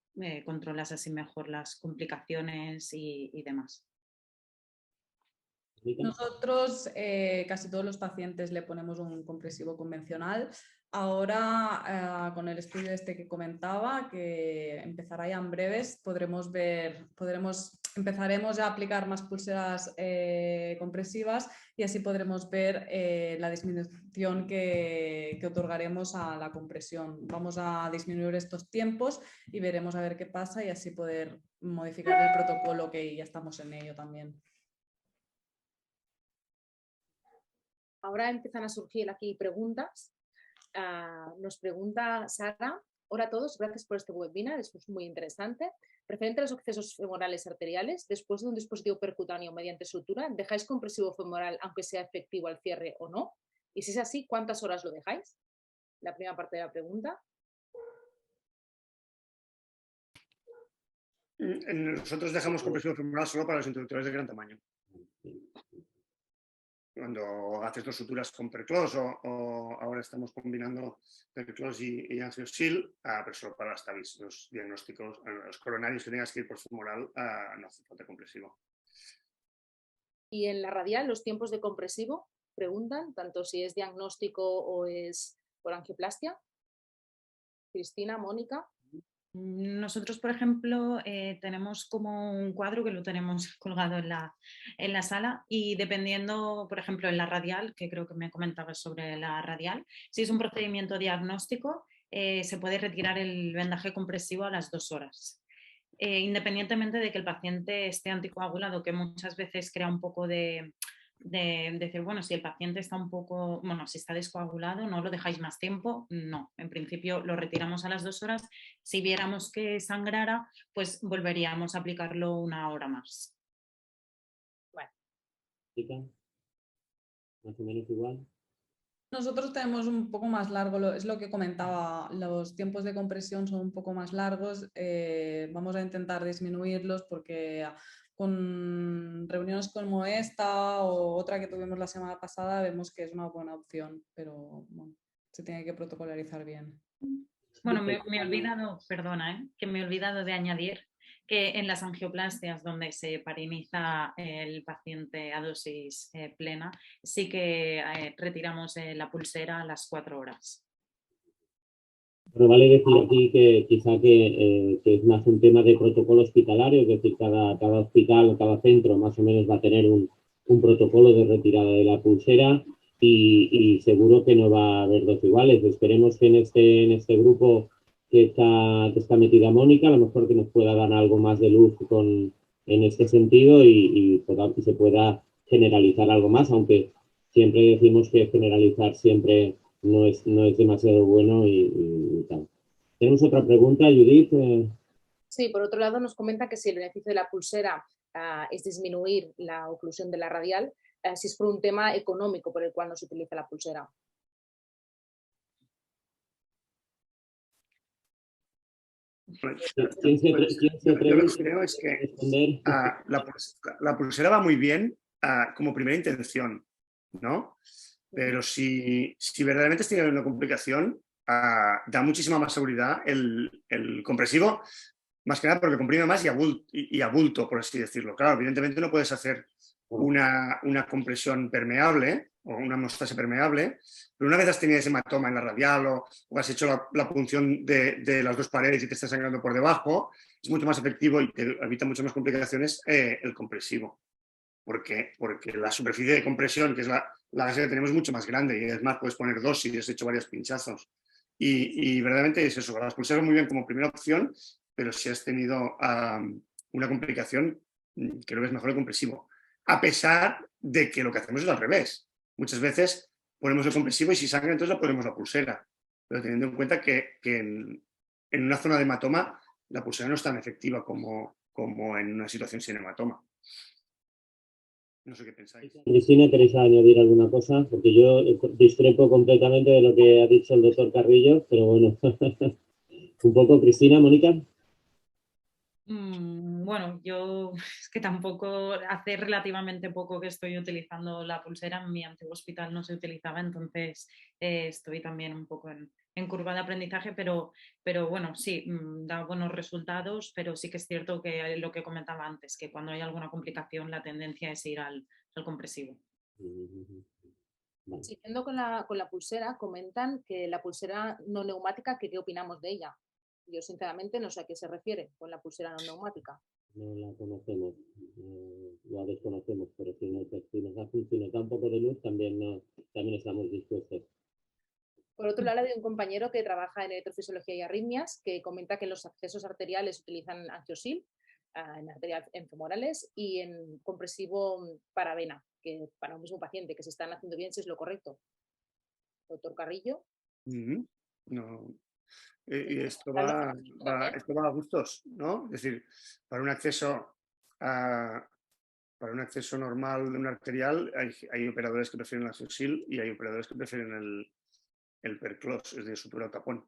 controlas así mejor las complicaciones y demás. Nosotros casi todos los pacientes le ponemos un compresivo convencional. Ahora con el estudio este que comentaba, que empezará ya en breves, empezaremos ya a aplicar más pulseras compresivas y así podremos ver la disminución que otorgaremos a la compresión. Vamos a disminuir estos tiempos y veremos a ver qué pasa y así poder modificar el protocolo, que ya estamos en ello también. Ahora empiezan a surgir aquí preguntas. Nos pregunta Sara: hola a todos, gracias por este webinar, es muy interesante. Referente a los accesos femorales arteriales, después de un dispositivo percutáneo mediante sutura, ¿dejáis compresivo femoral aunque sea efectivo al cierre o no? Y si es así, ¿cuántas horas lo dejáis? La primera parte de la pregunta. Nosotros dejamos compresivo femoral solo para los introductores de gran tamaño. Cuando haces dos suturas con perclos o ahora estamos combinando perclos y angiosil, pero solo para los diagnósticos, los coronarios que tengas que ir por femoral, no hace falta compresivo. Y en la radial, los tiempos de compresivo, preguntan, tanto si es diagnóstico o es por angioplastia. Cristina, Mónica. Nosotros, por ejemplo, tenemos como un cuadro que lo tenemos colgado en la sala, y dependiendo, por ejemplo, en la radial, que creo que me comentabas sobre la radial, si es un procedimiento diagnóstico, se puede retirar el vendaje compresivo a las 2 horas. Independientemente de que el paciente esté anticoagulado, que muchas veces crea un poco de de decir, bueno, si el paciente está un poco, bueno, si está descoagulado, no lo dejáis más tiempo, no, en principio lo retiramos a las 2 horas, si viéramos que sangrara, pues volveríamos a aplicarlo 1 hora más. Chica, más o menos igual. Nosotros tenemos un poco más largo, es lo que comentaba, los tiempos de compresión son un poco más largos, vamos a intentar disminuirlos porque con reuniones como esta o otra que tuvimos la semana pasada vemos que es una buena opción, pero bueno, se tiene que protocolarizar bien. Bueno, me he olvidado, perdona, que me he olvidado de añadir que en las angioplastias donde se pariniza el paciente a dosis plena, sí que retiramos la pulsera a las 4 horas. Pero vale decir aquí que quizá que es más un tema de protocolo hospitalario, es decir, cada hospital o cada centro más o menos va a tener un protocolo de retirada de la pulsera y seguro que no va a haber dos iguales. Esperemos que en este grupo que está metida Mónica, a lo mejor que nos pueda dar algo más de luz en este sentido y se pueda generalizar algo más, aunque siempre decimos que generalizar siempre no es demasiado bueno y tal. Tenemos otra pregunta, Judith. Sí, por otro lado nos comenta que si el beneficio de la pulsera es disminuir la oclusión de la radial, si es por un tema económico por el cual no se utiliza la pulsera. ¿Quién se Yo lo que creo es a que responder? la pulsera va muy bien como primera intención, ¿no? Pero si verdaderamente tiene una complicación, da muchísima más seguridad el compresivo, más que nada porque comprime más y a bulto, por así decirlo. Claro, evidentemente no puedes hacer una compresión permeable o una hemostasia permeable, pero una vez has tenido ese hematoma en la radial o has hecho la punción de las dos paredes y te está sangrando por debajo, es mucho más efectivo y te evita muchas más complicaciones el compresivo. Porque la superficie de compresión, que es la base que tenemos, es mucho más grande y es más, puedes poner dos y has hecho varios pinchazos. Y verdaderamente es eso, las pulseras muy bien como primera opción, pero si has tenido una complicación, creo que es mejor el compresivo. A pesar de que lo que hacemos es al revés. Muchas veces ponemos el compresivo y si sangra entonces le ponemos la pulsera. Pero teniendo en cuenta que en una zona de hematoma la pulsera no es tan efectiva como en una situación sin hematoma. No sé qué pensáis. Cristina, ¿queréis añadir alguna cosa? Porque yo discrepo completamente de lo que ha dicho el doctor Carrillo, pero bueno, un poco, Cristina, Mónica. Bueno, yo es que tampoco, hace relativamente poco que estoy utilizando la pulsera, en mi antiguo hospital no se utilizaba, entonces estoy también un poco en curva de aprendizaje, pero bueno, sí, da buenos resultados, pero sí que es cierto que lo que comentaba antes, que cuando hay alguna complicación la tendencia es ir al compresivo. Vale. Siguiendo con la pulsera, comentan que la pulsera no neumática, ¿qué opinamos de ella? Yo sinceramente no sé a qué se refiere con la pulsera no neumática. No la conocemos, la desconocemos, pero si nos da un poco de luz, también estamos dispuestos. Por otro lado, hay un compañero que trabaja en electrofisiología y arritmias que comenta que en los accesos arteriales utilizan angiosil, en femorales y en compresivo para vena, que para un mismo paciente, que se están haciendo bien si es lo correcto. Doctor Carrillo. No. Y esto va a gustos, ¿no? Es decir, para un acceso normal de un arterial hay operadores que prefieren el angiosil y hay operadores que prefieren el perclos, es decir, sutura o tapón.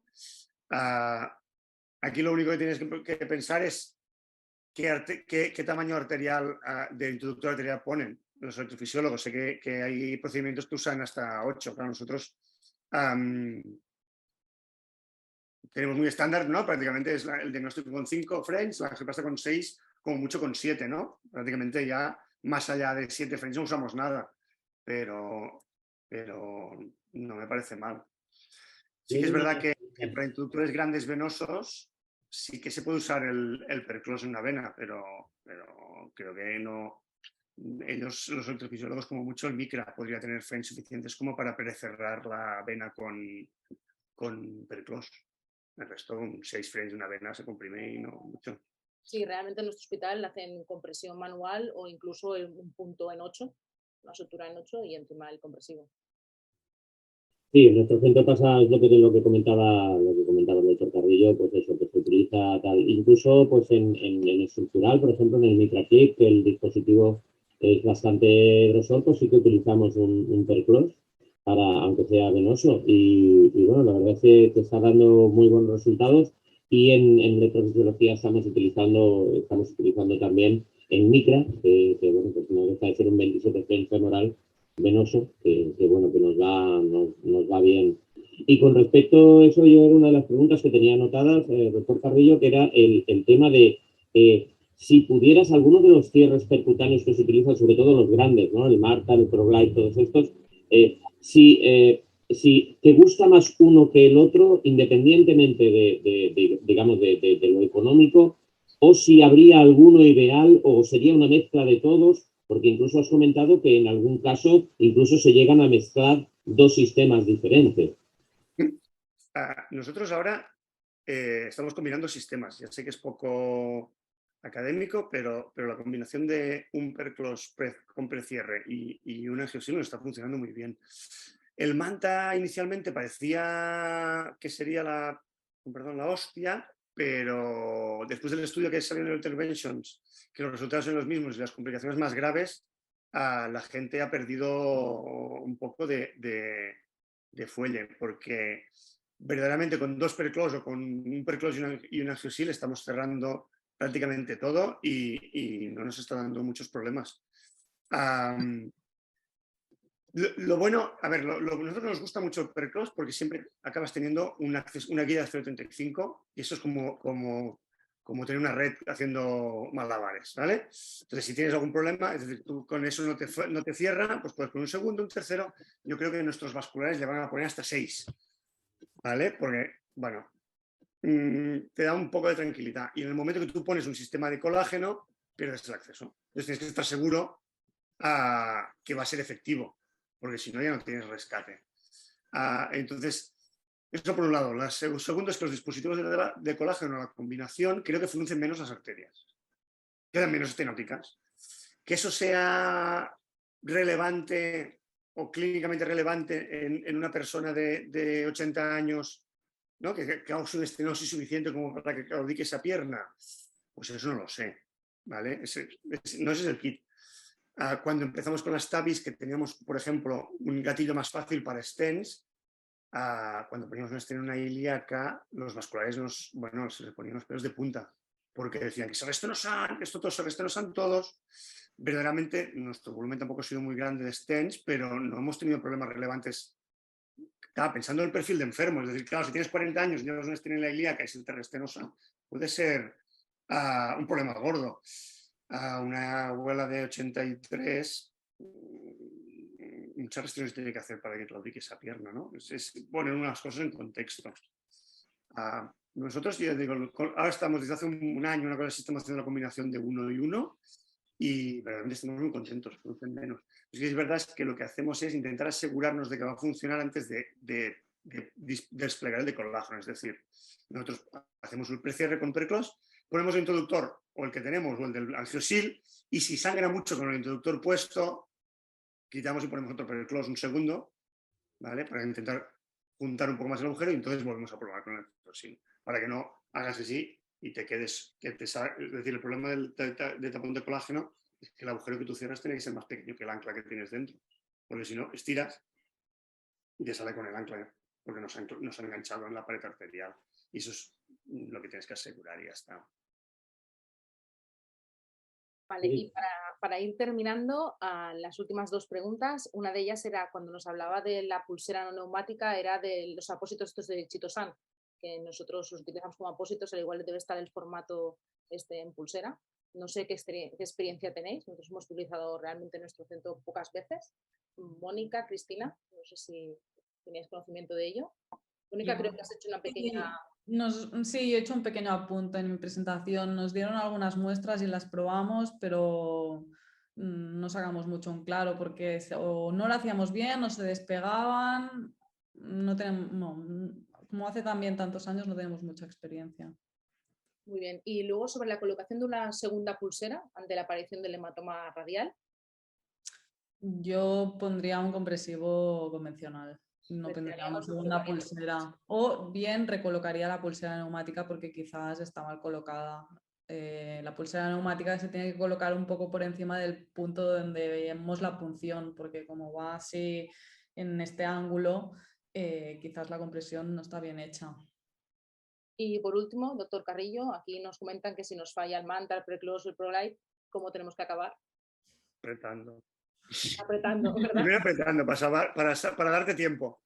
Aquí lo único que tienes que pensar es qué tamaño arterial de introductor arterial ponen los electrofisiólogos. Sé que hay procedimientos que usan hasta 8. Claro, nosotros tenemos muy estándar, ¿no? Prácticamente es el diagnóstico con 5 frames, la angioplasta con 6, como mucho con 7, ¿no? Prácticamente ya más allá de 7 frames no usamos nada, pero no me parece mal. Sí que es verdad que para introductores grandes venosos sí que se puede usar el perclos en una vena, pero creo que no. Ellos, los electrofisiólogos, como mucho el micra podría tener frames suficientes como para precerrar la vena con perclos. El resto, 6 frames de una vena se comprime y no mucho. Sí, realmente en nuestro hospital hacen compresión manual o incluso un punto en 8 una sutura en 8 y encima el compresivo. Sí, en nuestro centro pasa es lo que comentaba el doctor Carrillo, pues eso, que se utiliza tal, incluso pues en estructural, por ejemplo, en el MitraClip, que el dispositivo es bastante grosor, pues sí que utilizamos un Perclos para, aunque sea venoso, y bueno, la verdad es que está dando muy buenos resultados, y en electrofisiología estamos utilizando también el Micra, que bueno, pues no deja de ser un 27 femoral venoso, que bueno, que nos va bien. Y con respecto a eso, yo era una de las preguntas que tenía anotadas, doctor Carrillo, que era el tema de si pudieras alguno de los cierres percutáneos que se utilizan, sobre todo los grandes, ¿no? El Marta, el ProGlide, todos estos, si te gusta más uno que el otro, independientemente digamos, de lo económico, o si habría alguno ideal o sería una mezcla de todos, porque incluso has comentado que en algún caso incluso se llegan a mezclar dos sistemas diferentes. Nosotros ahora estamos combinando sistemas. Ya sé que es poco académico, pero la combinación de un Perclos con precierre y un angiosilino está funcionando muy bien. El Manta inicialmente parecía que sería la hostia, pero después del estudio que salió en el Interventions, que los resultados son los mismos y las complicaciones más graves, la gente ha perdido un poco de fuelle, porque verdaderamente con dos Perclos o con un Perclos y un angiosil estamos cerrando prácticamente todo y no nos está dando muchos problemas. Lo bueno, a ver, nosotros nos gusta mucho el Perclos porque siempre acabas teniendo una guía de 0.35 y eso es como tener una red haciendo malabares, ¿vale? Entonces, si tienes algún problema, es decir, tú con eso no te cierra, pues puedes poner un segundo, un tercero. Yo creo que nuestros vasculares le van a poner hasta 6, ¿vale? Porque, bueno, te da un poco de tranquilidad. Y en el momento que tú pones un sistema de colágeno, pierdes el acceso. Entonces tienes que estar seguro que va a ser efectivo, porque si no ya no tienes rescate. Entonces, eso por un lado. Lo segundo es que los dispositivos de colágeno, la combinación, creo que fruncen menos las arterias. Quedan menos estenóticas. Que eso sea relevante o clínicamente relevante en una persona de 80 años, ¿no? Que cause una estenosis suficiente como para que claudique esa pierna, pues eso no lo sé, ¿vale? No ese es el kit. Cuando empezamos con las TAVIs, que teníamos, por ejemplo, un gatillo más fácil para stents, cuando poníamos una stent en una ilíaca, los vasculares se les ponían los pelos de punta, porque decían que se restenosan, que esto todos se restenosan todos. Verdaderamente, nuestro volumen tampoco ha sido muy grande de stents, pero no hemos tenido problemas relevantes. Claro, pensando en el perfil de enfermo, es decir, claro, si tienes 40 años y llevas una stent en la ilíaca y se te restenosa, puede ser un problema gordo. Una abuela de 83, muchas restricciones tiene que hacer para que claudique esa pierna, ¿no? Es poner unas cosas en contexto. Nosotros, ya digo, ahora estamos desde hace un año, una cosa así, estamos haciendo la combinación de 1 y 1 y realmente estamos muy contentos, producen menos. Es verdad es que lo que hacemos es intentar asegurarnos de que va a funcionar antes de desplegar el de colágeno. Es decir, nosotros hacemos un precierre con Perclos, ponemos el introductor o el que tenemos o el del angiosil y si sangra mucho con el introductor puesto, quitamos y ponemos otro Perclos un segundo, ¿vale? Para intentar juntar un poco más el agujero y entonces volvemos a probar con el angiosil. Para que no hagas así y te quedes, es decir, el problema del tapón de colágeno es que el agujero que tú cierras tiene que ser más pequeño que el ancla que tienes dentro, porque si no, estiras y te sale con el ancla, porque nos ha enganchado en la pared arterial. Y eso es lo que tienes que asegurar y ya está. Vale, y para ir terminando, las últimas dos preguntas, una de ellas era cuando nos hablaba de la pulsera no neumática, era de los apósitos estos de Chitosan, que nosotros los utilizamos como apósitos, al igual debe estar el formato en pulsera. No sé qué experiencia tenéis, nosotros hemos utilizado realmente en nuestro centro pocas veces. Mónica, Cristina, no sé si tenéis conocimiento de ello. Mónica, creo que has hecho una pequeña... Sí, yo he hecho un pequeño apunte en mi presentación. Nos dieron algunas muestras y las probamos, pero no sacamos mucho en claro porque o no lo hacíamos bien o se despegaban. Como hace también tantos años no tenemos mucha experiencia. Muy bien. Y luego sobre la colocación de una segunda pulsera ante la aparición del hematoma radial. Yo pondría un compresivo convencional. No pondríamos una pulsera. O bien recolocaría la pulsera neumática porque quizás está mal colocada. La pulsera neumática se tiene que colocar un poco por encima del punto donde vemos la punción, porque como va así en este ángulo, quizás la compresión no está bien hecha. Y por último, doctor Carrillo, aquí nos comentan que si nos falla el manta, el preclose, el ProGlide, ¿cómo tenemos que acabar? Apretando. Apretando, ¿verdad? Primero apretando para darte tiempo.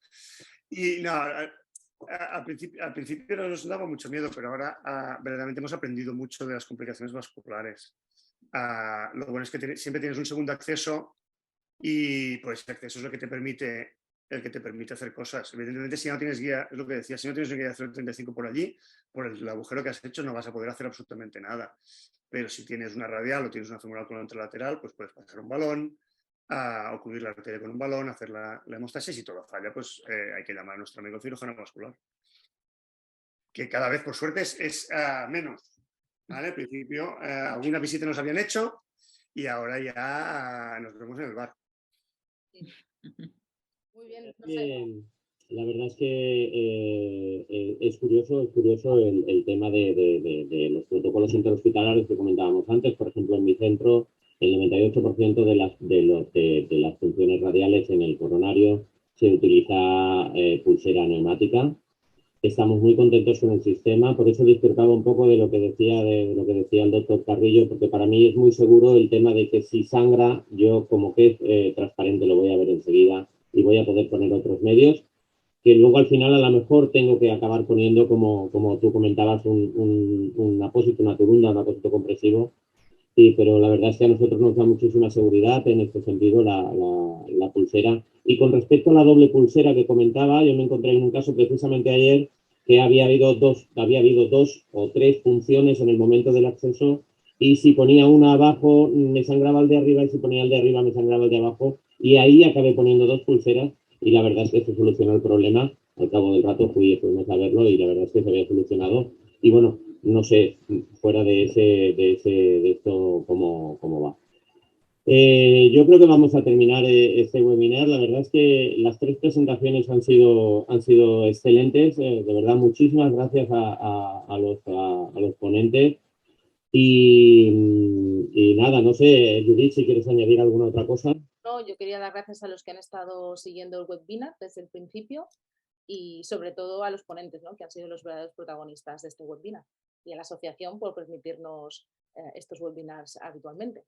Y no, al principio nos daba mucho miedo, pero ahora verdaderamente hemos aprendido mucho de las complicaciones vasculares. Lo bueno es que siempre tienes un segundo acceso y pues ese acceso es el que te permite hacer cosas. Evidentemente, si no tienes guía, es lo que decía, si no tienes una guía de 0,35 por allí, por el agujero que has hecho no vas a poder hacer absolutamente nada. Pero si tienes una radial o tienes una femoral con lateral, pues puedes pasar un balón, o cubrir la arteria con un balón, hacer la hemostasis. Y todo falla, pues hay que llamar a nuestro amigo cirujano vascular. Que cada vez, por suerte, es menos. ¿Vale? Al principio, alguna visita nos habían hecho y ahora ya nos vemos en el bar. Muy bien, no sé. La verdad es que es curioso el tema de los protocolos interhospitalarios que comentábamos antes. Por ejemplo, en mi centro, el 98% de las funciones radiales en el coronario se utiliza pulsera neumática. Estamos muy contentos con el sistema, por eso discrepaba un poco de lo que decía el doctor Carrillo, porque para mí es muy seguro el tema de que si sangra, yo como que es transparente lo voy a ver enseguida y voy a poder poner otros medios, que luego al final a lo mejor tengo que acabar poniendo, como tú comentabas, un apósito, una turunda, un apósito compresivo. Sí, pero la verdad es que a nosotros nos da muchísima seguridad en este sentido la pulsera. Y con respecto a la doble pulsera que comentaba, yo me encontré en un caso precisamente ayer que había habido dos o tres funciones en el momento del acceso y si ponía una abajo me sangraba el de arriba y si ponía el de arriba me sangraba el de abajo y ahí acabé poniendo dos pulseras y la verdad es que se solucionó el problema. Al cabo del rato fuimos a verlo y la verdad es que se había solucionado. Y bueno, no sé, fuera de esto, cómo va. Yo creo que vamos a terminar este webinar. La verdad es que las tres presentaciones han sido excelentes. De verdad, muchísimas gracias a los ponentes. Y nada, no sé, Judith, si quieres añadir alguna otra cosa. No, yo quería dar gracias a los que han estado siguiendo el webinar desde el principio y sobre todo a los ponentes, ¿no? Que han sido los verdaderos protagonistas de este webinar y a la asociación por permitirnos estos webinars habitualmente.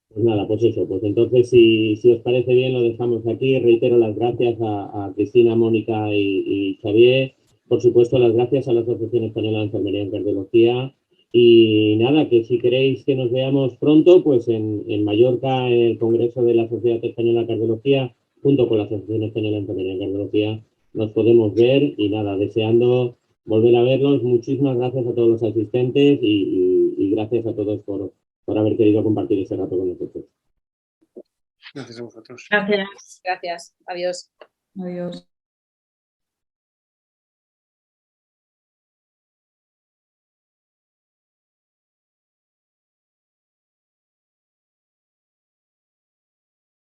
Pues nada, pues eso, pues entonces si os parece bien lo dejamos aquí. Reitero las gracias a Cristina, Mónica y Xavier. Por supuesto, las gracias a la Asociación Española de Enfermería en Cardiología. Y nada, que si queréis que nos veamos pronto, pues en Mallorca, en el Congreso de la Sociedad Española de Cardiología, junto con la Asociación Española de Enfermería en Cardiología, nos podemos ver. Y nada, deseando volver a verlos. Muchísimas gracias a todos los asistentes y gracias a todos por haber querido compartir ese rato con nosotros. Gracias a vosotros. Gracias. Gracias. Adiós. Adiós.